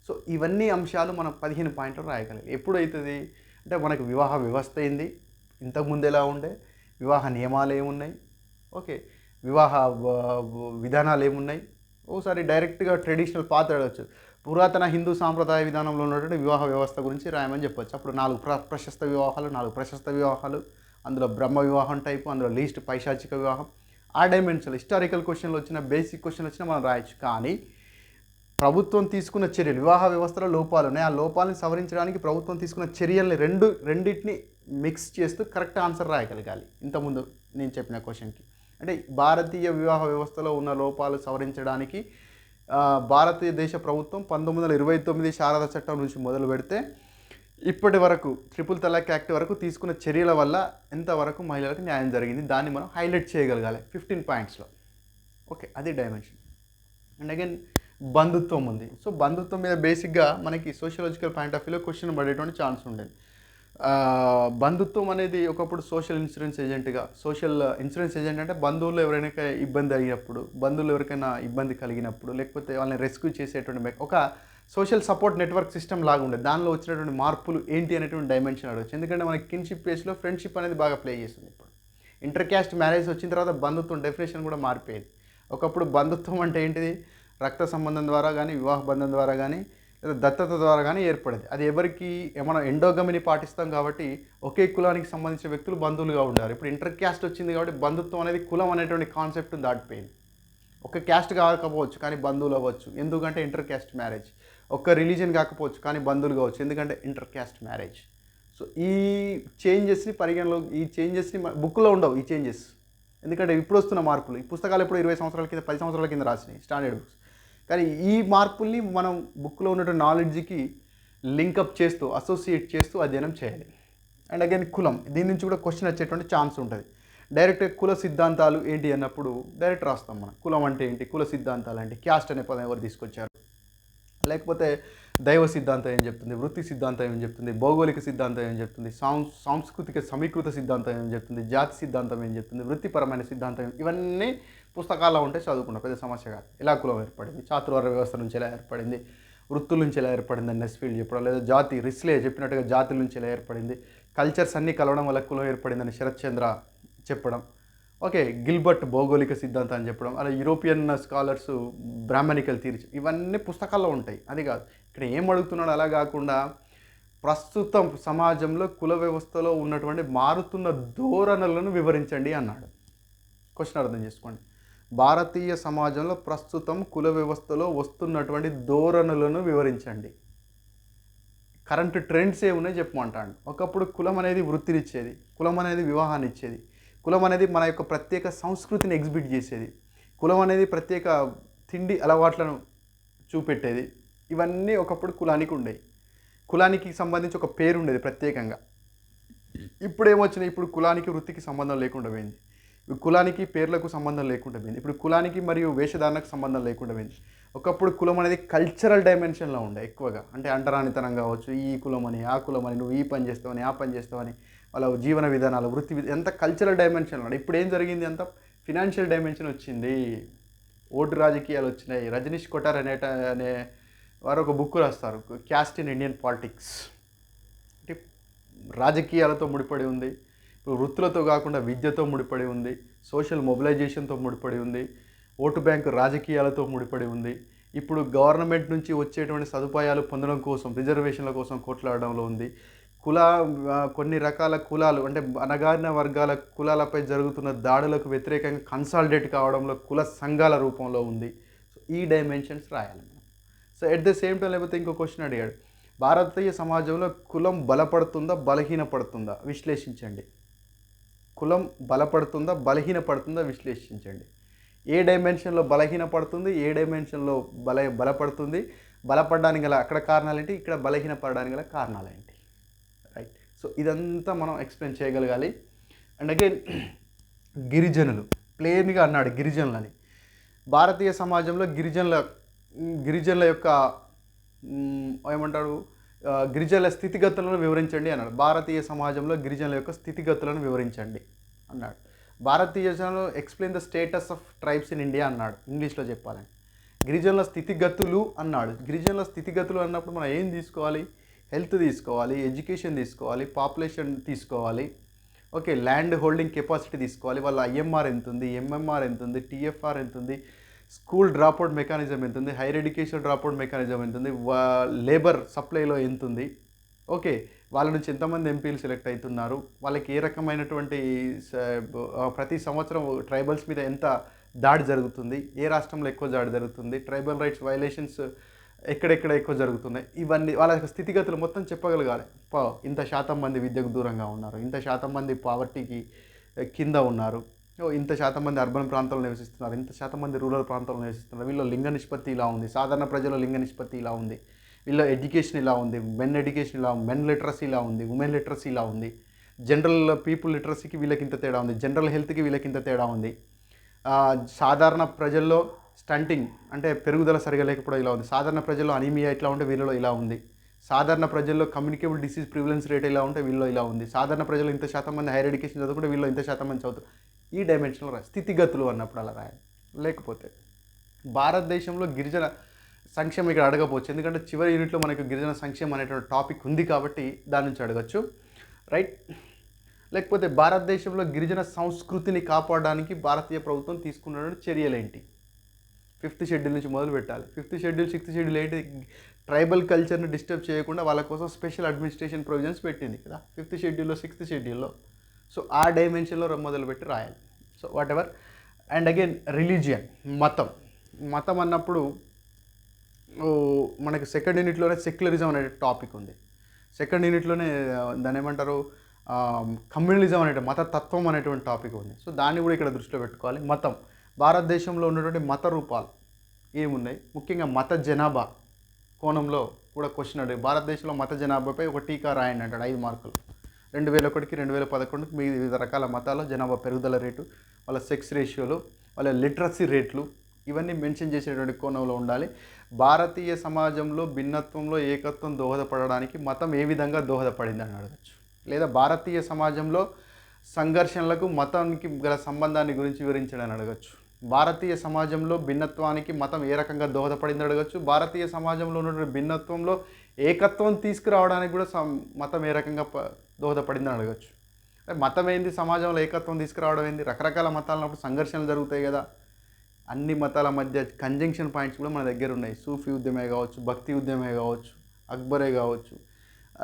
సో ఇవన్నీ అంశాలు మనం 15 పాయింట్లు రాయగలిగాలి. ఎప్పుడైతుంది అంటే మనకు వివాహ వ్యవస్థ అయింది, ఇంతకుముందు ఎలా ఉండే, వివాహ నియమాలు ఏమున్నాయి, ఓకే, వివాహ విధానాలు ఏమున్నాయి. ఒకసారి డైరెక్ట్గా ట్రెడిషనల్ పాత అడగచ్చు, పురాతన హిందూ సాంప్రదాయ విధానంలో ఉన్నటువంటి వివాహ వ్యవస్థ గురించి రాయమని చెప్పొచ్చు. అప్పుడు 4 ప్రశస్త వివాహాలు, అందులో బ్రహ్మ వివాహం టైపు, అందులో లీస్ట్ పైశాచిక వివాహం, ఆ డైమెన్షన్ హిస్టారికల్ క్వశ్చన్లు వచ్చిన, బేసిక్ క్వశ్చన్లు వచ్చినా మనం రాయొచ్చు. కానీ ప్రభుత్వం తీసుకున్న చర్యలు, వివాహ వ్యవస్థలో లోపాలు ఉన్నాయి, ఆ లోపాలను సవరించడానికి ప్రభుత్వం తీసుకున్న చర్యల్ని రెండింటిని మిక్స్ చేస్తూ కరెక్ట్ ఆన్సర్ రాయగలగాలి ఇంతకుముందు నేను చెప్పిన క్వశ్చన్కి. అంటే భారతీయ వివాహ వ్యవస్థలో ఉన్న లోపాలు సవరించడానికి భారతదేశ ప్రభుత్వం 1929 శారద చట్టం నుంచి మొదలు పెడితే ఇప్పటి వరకు ట్రిపుల్ తలాక్ యాక్ట్ వరకు తీసుకున్న చర్యల వల్ల ఎంతవరకు మహిళలకు న్యాయం జరిగింది, దాన్ని మనం హైలైట్ చేయగలగాలి 15 పాయింట్స్లో. ఓకే, అది డైమెన్షన్. అండ్ అగైన్ బంధుత్వం ఉంది. సో బంధుత్వం మీద బేసిక్గా మనకి సోషియలాజికల్ పాయింట్ ఆఫ్ వ్యూలో క్వశ్చన్ పడేటువంటి ఛాన్స్ ఉండేది. బంధుత్వం అనేది ఒకప్పుడు సోషల్ ఇన్సూరెన్స్ ఏజెంట్ అంటే బంధువులు ఎవరైనా ఇబ్బంది అయినప్పుడు, బంధువులు ఎవరికైనా ఇబ్బంది కలిగినప్పుడు, లేకపోతే వాళ్ళని రెస్క్యూ చేసేటువంటి ఒక సోషల్ సపోర్ట్ నెట్వర్క్ సిస్టమ్ లాగా ఉండేది. దానిలో వచ్చినటువంటి మార్పులు ఏంటి అనేటువంటి డైమెన్షన్ అడగచ్చు. ఎందుకంటే మనకి కిన్షిప్ ప్లేస్లో ఫ్రెండ్షిప్ అనేది బాగా ప్లే చేస్తుంది. ఇప్పుడు ఇంటర్ క్యాస్ట్ మ్యారేజ్ వచ్చిన తర్వాత బంధుత్వం డెఫినేషన్ కూడా మారిపోయేది. ఒకప్పుడు బంధుత్వం అంటే ఏంటిది, రక్త సంబంధం ద్వారా కానీ, వివాహ బంధం ద్వారా కానీ, లేదా దత్తత ద్వారా కానీ ఏర్పడేది. అది ఎవరికి మనం ఎండోగమిని పాటిస్తాం కాబట్టి ఒకే కులానికి సంబంధించిన వ్యక్తులు బంధువులుగా ఉండారు. ఇప్పుడు ఇంటర్ క్యాస్ట్ వచ్చింది కాబట్టి బంధుత్వం అనేది కులం అనేటువంటి కాన్సెప్ట్ దాటిపోయింది. ఒక క్యాస్ట్ కాకపోవచ్చు కానీ బంధువులు అవ్వచ్చు, ఎందుకంటే ఇంటర్ క్యాస్ట్ మ్యారేజ్. ఒక రిలీజన్ కాకపోవచ్చు కానీ బంధువులు కావచ్చు, ఎందుకంటే ఇంటర్ క్యాస్ట్ మ్యారేజ్. సో ఈ చేంజెస్ని ఈ చేంజెస్ని బుక్లో ఉండవు ఈ చేంజెస్, ఎందుకంటే ఇప్పుడు వస్తున్న మార్పులు. ఈ పుస్తకాలు ఎప్పుడు 20 సంవత్సరాల కింద 10 సంవత్సరాల కింద రాసినాయి స్టాండర్డ్ బుక్స్. కానీ ఈ మార్పుల్ని మనం బుక్లో ఉన్నటువంటి నాలెడ్జ్కి లింకప్ చేస్తూ, అసోసియేట్ చేస్తూ అధ్యయనం చేయాలి. అండ్ అగైన్ కులం, దీని నుంచి కూడా క్వశ్చన్ వచ్చేటువంటి ఛాన్స్ ఉంటుంది. డైరెక్ట్గా కుల సిద్ధాంతాలు ఏంటి అన్నప్పుడు డైరెక్ట్ రాస్తాం మనం. కులం అంటే ఏంటి, కుల సిద్ధాంతాలు అంటే క్యాస్ట్ అనే పదం ఎవరు తీసుకొచ్చారు, లేకపోతే దైవ సిద్ధాంతం ఏం చెప్తుంది, వృత్తి సిద్ధాంతం ఏం చెప్తుంది, భౌగోళిక సిద్ధాంతం ఏం చెప్తుంది, సాంస్కృతిక సమీకృత సిద్ధాంతం ఏం చెప్తుంది, జాతి సిద్ధాంతం ఏం చెప్తుంది, వృత్తిపరమైన సిద్ధాంతం, ఇవన్నీ పుస్తకాల్లో ఉంటే చదువుకున్న పెద్ద సమస్య కాదు. ఎలా కులం ఏర్పడింది, చాతుర్వర్ణ వ్యవస్థ నుంచి ఎలా ఏర్పడింది, వృత్తుల నుంచి ఎలా ఏర్పడింది అని నెస్ఫీల్డ్ చెప్పడం, లేదా జాతి రిస్లే చెప్పినట్టుగా జాతుల నుంచి ఎలా ఏర్పడింది, కల్చర్స్ అన్నీ కలవడం వల్ల కులం ఏర్పడిందని శరత్ చంద్ర చెప్పడం. ఓకే, గిల్బర్ట్ భౌగోళిక సిద్ధాంతం అని చెప్పడం, అలా యూరోపియన్ స్కాలర్స్ బ్రాహ్మణికల్ థియరీ, ఇవన్నీ పుస్తకాల్లో ఉంటాయి. అది కాదు ఇక్కడ ఏం అడుగుతున్నాడు. అలా కాకుండా ప్రస్తుతం సమాజంలో కుల వ్యవస్థలో ఉన్నటువంటి మారుతున్న ధోరణులను వివరించండి అన్నాడు. క్వశ్చన్ అర్థం చేసుకోండి. భారతీయ సమాజంలో ప్రస్తుతం కుల వ్యవస్థలో వస్తున్నటువంటి ధోరణులను వివరించండి. కరెంట్ ట్రెండ్స్ ఏమున్నాయి చెప్పమంటాడు. ఒకప్పుడు కులం అనేది వృత్తినిచ్చేది, కులం అనేది వివాహాన్ని ఇచ్చేది, కులం అనేది మన యొక్క ప్రత్యేక సంస్కృతిని ఎగ్జిబిట్ చేసేది, కులం అనేది ప్రత్యేక తిండి అలవాట్లను చూపెట్టేది. ఇవన్నీ ఒకప్పుడు కులానికి ఉండేవి. కులానికి సంబంధించి ఒక పేరు ఉండేది ప్రత్యేకంగా. ఇప్పుడు ఏమొచ్చినాయి, ఇప్పుడు కులానికి వృత్తికి సంబంధం లేకుండా పోయింది, కులానికి పేర్లకు సంబంధం లేకుండా పోయింది, ఇప్పుడు కులానికి మరియు వేషధారణకు సంబంధం లేకుండా పోయింది. ఒకప్పుడు కులం అనేది కల్చరల్ డైమెన్షన్లో ఉండే ఎక్కువగా, అంటే అంటరానితనం కావచ్చు, ఈ కులం అని ఆ కులం అని, నువ్వు ఈ పని చేస్తావని ఆ పని చేస్తావని, వాళ్ళ జీవన విధానాలు వృత్తి ఎంత కల్చరల్ డైమెన్షన్లో ఉండే. ఇప్పుడు ఏం జరిగింది, అంత ఫినాన్షియల్ డైమెన్షన్ వచ్చింది, ఓటు రాజకీయాలు వచ్చినాయి. రజనీష్ కొటార్ అనే వారు ఒక బుక్ రాస్తారు, క్యాస్ట్ ఇన్ ఇండియన్ పాలిటిక్స్. అంటే రాజకీయాలతో ముడిపడి ఉంది, ఇప్పుడు వృత్తులతో కాకుండా విద్యతో ముడిపడి ఉంది, సోషల్ మొబిలైజేషన్తో ముడిపడి ఉంది, ఓటు బ్యాంకు రాజకీయాలతో ముడిపడి ఉంది. ఇప్పుడు గవర్నమెంట్ నుంచి వచ్చేటువంటి సదుపాయాలు పొందడం కోసం, రిజర్వేషన్ల కోసం కొట్లాడడంలో ఉంది. కొన్ని రకాల కులాలు అంటే అణగారిన వర్గాల కులాలపై జరుగుతున్న దాడులకు వ్యతిరేకంగా కన్సాలిడేట్ కావడంలో కుల సంఘాల రూపంలో ఉంది. సో ఈ డైమెన్షన్స్ రాయాలి మనం. So at the same time లేకపోతే ఇంకో క్వశ్చన్ అడిగాడు, భారతీయ సమాజంలో కులం బలపడుతుందా బలహీనపడుతుందా విశ్లేషించండి. కులం బలపడుతుందా బలహీనపడుతుందా విశ్లేషించండి. ఏ డైమెన్షన్లో బలహీనపడుతుంది, ఏ డైమెన్షన్లో బలపడుతుంది, బలపడడానికి గల అక్కడ కారణాలు ఏంటి, ఇక్కడ బలహీనపడడానికి గల కారణాలు ఏంటి, రైట్. సో ఇదంతా మనం ఎక్స్ప్లెయిన్ చేయగలగాలి. అండ్ అగైన్ గిరిజనులు ప్లేన్గా అన్నాడు గిరిజనులని. భారతీయ సమాజంలో గిరిజనుల యొక్క ఏమంటాడు, గిరిజనుల స్థితిగతులను వివరించండి అన్నాడు. భారతీయ సమాజంలో గిరిజనుల యొక్క స్థితిగతులను వివరించండి అన్నాడు. భారతీయ జనంలో explain the status of tribes in India అన్నాడు ఇంగ్లీష్లో చెప్పాలని. గిరిజనుల స్థితిగతులు అన్నాడు. గిరిజనుల స్థితిగతులు అన్నప్పుడు మనం ఏం తీసుకోవాలి, హెల్త్ తీసుకోవాలి, ఎడ్యుకేషన్ తీసుకోవాలి, పాపులేషన్ తీసుకోవాలి, ఓకే, ల్యాండ్ హోల్డింగ్ కెపాసిటీ తీసుకోవాలి, వాళ్ళ ఐఎంఆర్ ఎంత ఉంది, ఎంఎంఆర్ ఎంత ఉంది, టీఎఫ్ఆర్ ఎంత ఉంది, స్కూల్ డ్రాప్అవుట్ మెకానిజం ఎంత ఉంది, హైయర్ ఎడ్యుకేషన్ డ్రాప్అవుట్ మెకానిజం ఎంత ఉంది, లేబర్ సప్లైలో ఎంత ఉంది, ఓకే, వాళ్ళ నుంచి ఎంతమంది ఎంపీలు సెలెక్ట్ అవుతున్నారు, వాళ్ళకి ఏ రకమైనటువంటి ప్రతి సంవత్సరం ట్రైబల్స్ మీద ఎంత దాడి జరుగుతుంది, ఏ రాష్ట్రంలో ఎక్కువ దాడి జరుగుతుంది, ట్రైబల్ రైట్స్ వైలేషన్స్ ఎక్కడెక్కడ ఎక్కువ జరుగుతున్నాయి, ఇవన్నీ వాళ్ళ యొక్క స్థితిగతులు మొత్తం చెప్పగలగాలి. ఇంత శాతం మంది విద్యకు దూరంగా ఉన్నారు, ఇంత శాతం మంది పావర్టీకి కింద ఉన్నారు, ఇంత శాతం మంది అర్బన్ ప్రాంతాల్లో నివసిస్తున్నారు, ఇంత శాతం మంది రూరల్ ప్రాంతాల్లో నివసిస్తున్నారు, వీళ్ళ లింగ నిష్పత్తి ఇలా ఉంది, సాధారణ ప్రజల లింగ నిష్పత్తి ఇలా ఉంది, వీళ్ళ ఎడ్యుకేషన్ ఇలా ఉంది, మెన్ ఎడ్యుకేషన్ ఇలా ఉంది, మెన్ లిటరసీ ఇలా ఉంది, ఉమెన్ లిటరసీ ఇలా ఉంది, జనరల్ పీపుల్ లిటరసీకి వీళ్ళకి ఇంత తేడా ఉంది, జనరల్ హెల్త్కి వీళ్ళకి ఇంత తేడా ఉంది, సాధారణ ప్రజల్లో స్టంటింగ్ అంటే పెరుగుదల సరిగా లేకపోవడం ఇలా ఉంది, సాధారణ ప్రజల్లో అనీమియా ఇట్లా ఉంటే వీళ్ళలో ఇలా ఉంది, సాధారణ ప్రజల్లో కమ్యూనికేబుల్ డిసీజ్ ప్రివిలెన్స్ రేట్ ఇలా ఉంటే వీళ్ళలో ఇలా ఉంది, సాధారణ ప్రజలు ఇంత శాతం మంది హైయర్ ఎడ్యుకేషన్ చదువుకుంటే వీళ్ళు ఇంత శాతం మంది చదువుతారు. ఈ డైమెన్షన్లో రాయాలి. స్థితిగతులు అన్నప్పుడు అలా రాయాలి. లేకపోతే భారతదేశంలో గిరిజన సంక్షేమం ఇక్కడ అడగకపోవచ్చు, ఎందుకంటే చివరి యూనిట్లో మనకు గిరిజన సంక్షేమం అనేటువంటి టాపిక్ ఉంది కాబట్టి దాని నుంచి అడగచ్చు, రైట్. లేకపోతే భారతదేశంలో గిరిజన సంస్కృతిని కాపాడడానికి భారతీయ ప్రభుత్వం తీసుకున్న చర్యలేంటి? 5th షెడ్యూల్ నుంచి మొదలు పెట్టాలి. 5th షెడ్యూల్ 6th షెడ్యూల్ ఏంటి? ట్రైబల్ కల్చర్ని డిస్టర్బ్ చేయకుండా వాళ్ళ కోసం స్పెషల్ అడ్మినిస్ట్రేషన్ ప్రొవిజన్స్ పెట్టింది కదా 5th షెడ్యూల్లో 6th షెడ్యూల్లో. సో ఆ డైమెన్షన్లో మొదలుపెట్టి రాయాలి. So what ever. And again religion, మతం అన్నప్పుడు మనకి సెకండ్ యూనిట్లోనే సెక్యులరిజం అనే టాపిక్ ఉంది. సెకండ్ యూనిట్లోనే దాన్ని ఏమంటారు, కమ్యూనలిజం అనే మతతత్వం అనేటువంటి టాపిక్ ఉంది. సో దాన్ని కూడా ఇక్కడ దృష్టిలో పెట్టుకోవాలి. మతం, భారతదేశంలో ఉన్నటువంటి మత రూపాలు ఏమున్నాయి, ముఖ్యంగా మత జనాభా కోణంలో కూడా క్వశ్చన్ అడిగి భారతదేశంలో మత జనాభాపై ఒక టీకా రాయండి అంటాడు, 5 మార్కులు. 2001కి 2011కి వివిధ రకాల మతాల జనాభా పెరుగుదల రేటు, వాళ్ళ సెక్స్ రేషియోలు, వాళ్ళ లిటరసీ రేట్లు, ఇవన్నీ మెన్షన్ చేసేటువంటి కోణంలో ఉండాలి. భారతీయ సమాజంలో భిన్నత్వంలో ఏకత్వం దోహదపడడానికి మతం ఏ విధంగా దోహదపడింది అని అడగచ్చు. లేదా భారతీయ సమాజంలో సంఘర్షణలకు మతానికి గల సంబంధాన్ని గురించి వివరించడని అడగచ్చు. భారతీయ సమాజంలో భిన్నత్వానికి మతం ఏ రకంగా దోహదపడింది అడగచ్చు. భారతీయ సమాజంలో ఉన్నటువంటి భిన్నత్వంలో ఏకత్వం తీసుకురావడానికి కూడా మతం ఏ రకంగా దోహదపడిందని అడగచ్చు. మతం ఏంది, సమాజంలో ఏకత్వం తీసుకురావడం ఏంది? రకరకాల మతాలు ఉన్నప్పుడు సంఘర్షణలు జరుగుతాయి కదా. అన్ని మతాల మధ్య కంజంక్షన్ పాయింట్స్ కూడా మన దగ్గర ఉన్నాయి. సూఫీ ఉద్యమే కావచ్చు, భక్తి ఉద్యమే కావచ్చు, అక్బరే కావచ్చు,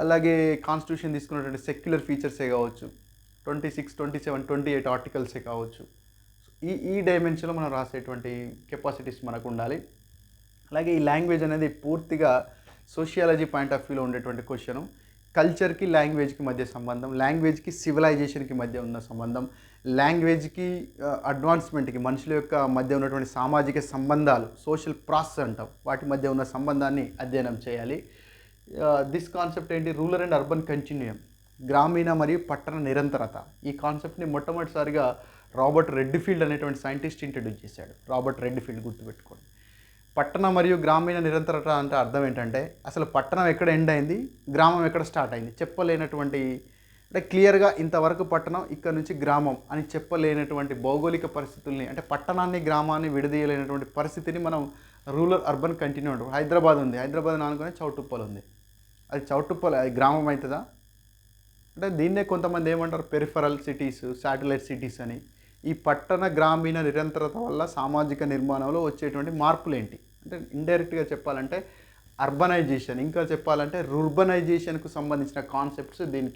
అలాగే కాన్స్టిట్యూషన్ తీసుకున్నటువంటి సెక్యులర్ ఫీచర్సే కావచ్చు, 26, 27, 28 ఆర్టికల్సే కావచ్చు. ఈ డైమెన్షన్లో మనం రాసేటువంటి కెపాసిటీస్ మనకు ఉండాలి. అలాగే ఈ లాంగ్వేజ్ అనేది పూర్తిగా సోషియాలజీ పాయింట్ ఆఫ్ వ్యూలో ఉండేటువంటి క్వశ్చను. కల్చర్కి లాంగ్వేజ్కి మధ్య సంబంధం, లాంగ్వేజ్కి సివిలైజేషన్కి మధ్య ఉన్న సంబంధం, లాంగ్వేజ్కి అడ్వాన్స్మెంట్కి మనుషుల యొక్క మధ్య ఉన్నటువంటి సామాజిక సంబంధాలు, సోషల్ ప్రాసెస్ అంటాం, వాటి మధ్య ఉన్న సంబంధాన్ని అధ్యయనం చేయాలి. దిస్ కాన్సెప్ట్ ఏంటి? రూరల్ అండ్ అర్బన్ కంటిన్యూయం, గ్రామీణ మరియు పట్టణ నిరంతరత. ఈ కాన్సెప్ట్ని మొట్టమొదటిసారిగా రాబర్ట్ రెడ్ఫీల్డ్ అనేటువంటి సైంటిస్ట్ ఇంట్రడ్యూస్ చేశాడు. రాబర్ట్ రెడ్ఫీల్డ్, గుర్తుపెట్టుకోండి. పట్టణ మరియు గ్రామీణ నిరంతరత అంటే అర్థం ఏంటంటే అసలు పట్టణం ఎక్కడ ఎండ్ అయింది, గ్రామం ఎక్కడ స్టార్ట్ అయింది చెప్పలేనటువంటి, అంటే క్లియర్గా ఇంతవరకు పట్టణం ఇక్కడ నుంచి గ్రామం అని చెప్పలేనటువంటి భౌగోళిక పరిస్థితుల్ని, అంటే పట్టణాన్ని గ్రామాన్ని విడదీయలేనటువంటి పరిస్థితిని మనం రూరల్ అర్బన్ కంటిన్యూ అంటాం. హైదరాబాద్ ఉంది, హైదరాబాద్ అనుకునే చౌటుప్పల్ ఉంది, అది చౌటుప్పల్ అది గ్రామం అవుతుందా? అంటే దీన్నే కొంతమంది ఏమంటారు పెరిఫరల్ సిటీస్, శాటిలైట్ సిటీస్ అని. ఈ పట్టణ గ్రామీణ నిరంతరత వల్ల సామాజిక నిర్మాణంలో వచ్చేటువంటి మార్పులు ఏంటి అంటే ఇండైరెక్ట్గా చెప్పాలంటే అర్బనైజేషన్, ఇంకా చెప్పాలంటే రూర్బనైజేషన్కు సంబంధించిన కాన్సెప్ట్స్ దీని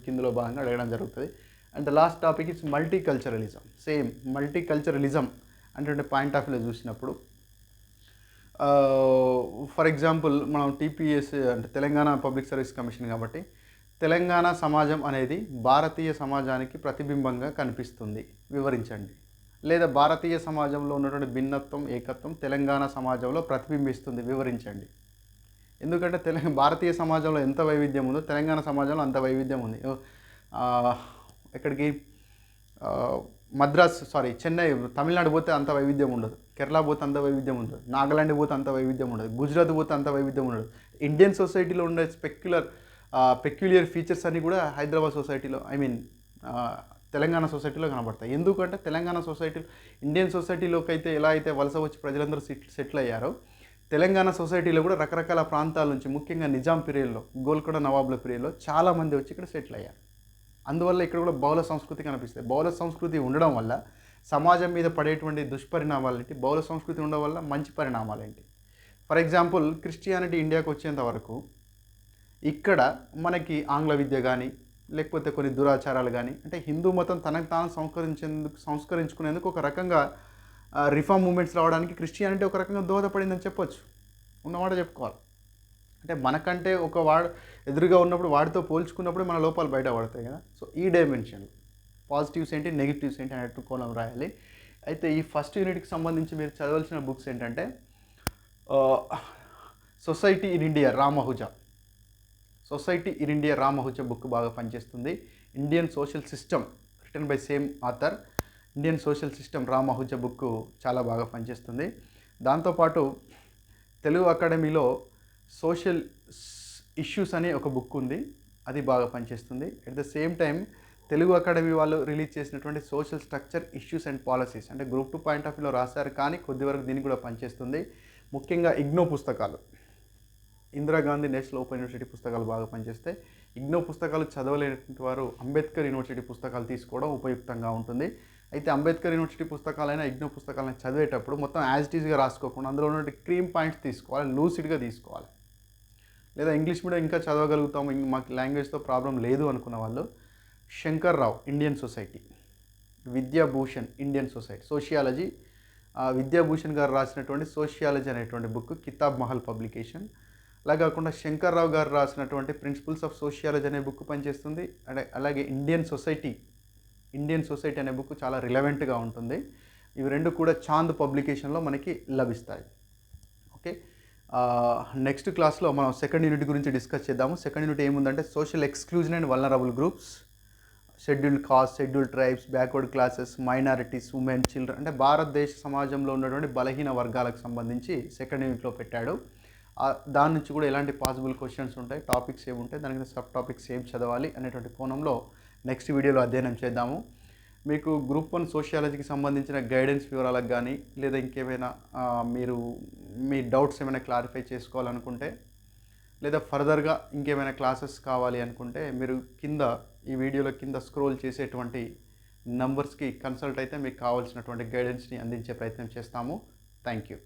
కిందలో భాగంగా అడగడం జరుగుతుంది. And the last topic is multiculturalism. Same multiculturalism అంటే పాయింట్ ఆఫ్ వ్యూలో చూసినప్పుడు ఫర్ ఎగ్జాంపుల్ మనం టీపీఎస్ అంటే తెలంగాణ పబ్లిక్ సర్వీస్ కమిషన్ కాబట్టి తెలంగాణ సమాజం అనేది భారతీయ సమాజానికి ప్రతిబింబంగా కనిపిస్తుంది, వివరించండి. లేదా భారతీయ సమాజంలో ఉన్నటువంటి భిన్నత్వం ఏకత్వం తెలంగాణ సమాజంలో ప్రతిబింబిస్తుంది, వివరించండి. ఎందుకంటే భారతీయ సమాజంలో ఎంత వైవిధ్యం ఉందో తెలంగాణ సమాజంలో అంత వైవిధ్యం ఉంది. ఎక్కడికి చెన్నై, తమిళనాడు పోతే అంత వైవిధ్యం ఉండదు, కేరళ పోతే అంత వైవిధ్యం ఉండదు, నాగాలాండ్ పోతే అంత వైవిధ్యం ఉండదు, గుజరాత్ పోతే అంత వైవిధ్యం ఉండదు. ఇండియన్ సొసైటీలో ఉండే పెక్యులియర్ ఫీచర్స్ అన్నీ కూడా హైదరాబాద్ సొసైటీలో తెలంగాణ సొసైటీలో కనబడతాయి. ఎందుకంటే తెలంగాణ సొసైటీ ఇండియన్ సొసైటీలోకి అయితే ఎలా అయితే వలస వచ్చి ప్రజలందరూ సెటిల్ అయ్యారో తెలంగాణ సొసైటీలో కూడా రకరకాల ప్రాంతాల నుంచి ముఖ్యంగా నిజాం పీరియడ్లో, గోల్కొండ నవాబుల పీరియడ్లో చాలామంది వచ్చి ఇక్కడ సెటిల్ అయ్యారు. అందువల్ల ఇక్కడ కూడా బహుళ సంస్కృతి కనిపిస్తుంది. బహుళ సంస్కృతి ఉండడం వల్ల సమాజం మీద పడేటువంటి దుష్పరిణామాలు ఏంటి, బహుళ సంస్కృతి ఉండడం వల్ల మంచి పరిణామాలు ఏంటి. ఫర్ ఎగ్జాంపుల్ క్రిస్టియానిటీ ఇండియాకు వచ్చేంత వరకు ఇక్కడ మనకి ఆంగ్ల విద్య కానీ లేకపోతే కొన్ని దురాచారాలు కానీ, అంటే హిందూ మతం తనకు తాను సంస్కరించుకునేందుకు ఒక రకంగా రిఫార్మ్ మూమెంట్స్ రావడానికి క్రిస్టియానిటీ ఒక రకంగా దోహదపడిందని చెప్పొచ్చు, ఉన్నమాట చెప్పుకోవాలి. అంటే మనకంటే ఒక వాడు ఎదురుగా ఉన్నప్పుడు వాడితో పోల్చుకున్నప్పుడు మన లోపాలు బయట పడతాయి కదా. సో ఈ డైమెన్షన్ పాజిటివ్స్ ఏంటి నెగిటివ్స్ ఏంటి అనేట్టు కోణం రాయాలి. అయితే ఈ ఫస్ట్ యూనిట్కి సంబంధించి మీరు చదవాల్సిన బుక్స్ ఏంటంటే society in India రామహుజా, society in India రామహుజా book బాగా పనిచేస్తుంది. Indian social system written by same author, Indian social system రామహుజా book చాలా బాగా పనిచేస్తుంది. దాంతోపాటు తెలుగు అకాడమీలో సోషల్ ఇష్యూస్ అనే ఒక బుక్ ఉంది, అది బాగా పనిచేస్తుంది. At the same time Telugu academy వాళ్ళు రిలీజ్ చేసినటువంటి social structure issues and policies అంటే గ్రూప్ 2 పాయింట్ ఆఫ్ వ్యూలో రాశారు, కానీ కొద్ది వరకు దీనికి కూడా పనిచేస్తుంది. ముఖ్యంగా ఇగ్నో పుస్తకాలు, ఇందిరాగాంధీ నేషనల్ ఓపెన్ యూనివర్సిటీ పుస్తకాలు బాగా పనిచేస్తాయి. ఇగ్నో పుస్తకాలు చదవలేనటువంటి వారు అంబేద్కర్ యూనివర్సిటీ పుస్తకాలు తీసుకోవడం ఉపయుక్తంగా ఉంటుంది. అయితే అంబేద్కర్ యూనివర్సిటీ పుస్తకాలైనా ఇగ్నో పుస్తకాలను చదివేటప్పుడు మొత్తం యాజ్ ఇట్ ఈస్గా రాసుకోకుండా అందులో ఉన్నటువంటి క్రీమ్ పాయింట్స్ తీసుకోవాలి, లూసిడ్గా తీసుకోవాలి. లేదా ఇంగ్లీష్ మీడియం ఇంకా చదవగలుగుతాము, మాకు లాంగ్వేజ్తో ప్రాబ్లం లేదు అనుకున్న వాళ్ళు Shankar Rao Indian society, Vidyabhushan Indian society sociology, Vidyabhushan garu రాసినటువంటి సోషియాలజీ అనేటువంటి బుక్ కితాబ్ మహల్ పబ్లికేషన్. అలా కాకుండా శంకర్ రావు గారు రాసినటువంటి ప్రిన్సిపల్స్ ఆఫ్ సోషియాలజీ అనే బుక్ పనిచేస్తుంది. అలాగే ఇండియన్ సొసైటీ అనే బుక్ చాలా రిలవెంట్గా ఉంటుంది. ఇవి రెండు కూడా చాంద్ పబ్లికేషన్లో మనకి లభిస్తాయి. ఓకే, నెక్స్ట్ క్లాస్లో మనం సెకండ్ యూనిట్ గురించి డిస్కస్ చేద్దాము. సెకండ్ యూనిట్ ఏముందంటే social exclusion and vulnerable groups, scheduled cost, scheduled tribes, backward classes, minorities, women, children అంటే భారతదేశ సమాజంలో ఉన్నటువంటి బలహీన వర్గాలకు సంబంధించి సెకండ్ యూనిట్లో పెట్టాడు. దాని నుంచి కూడా ఎలాంటి పాసిబుల్ క్వశ్చన్స్ ఉంటాయి, టాపిక్స్ ఏముంటాయి, దానికి సబ్ టాపిక్స్ ఏం చదవాలి అనేటువంటి కోణంలో నెక్స్ట్ వీడియోలో అధ్యయనం చేద్దాము. మీకు గ్రూప్ 1 సోషియాలజీకి సంబంధించిన గైడెన్స్ వివరాలకు కానీ లేదా ఇంకేమైనా మీరు మీ డౌట్స్ ఏమైనా క్లారిఫై చేసుకోవాలనుకుంటే లేదా ఫర్దర్గా ఇంకేమైనా క్లాసెస్ కావాలి అనుకుంటే మీరు ఈ వీడియోలో కింద స్క్రోల్ చేసేటువంటి నంబర్స్కి కన్సల్ట్ అయితే మీకు కావాల్సినటువంటి గైడెన్స్ని అందించే ప్రయత్నం చేస్తాము. Thank you.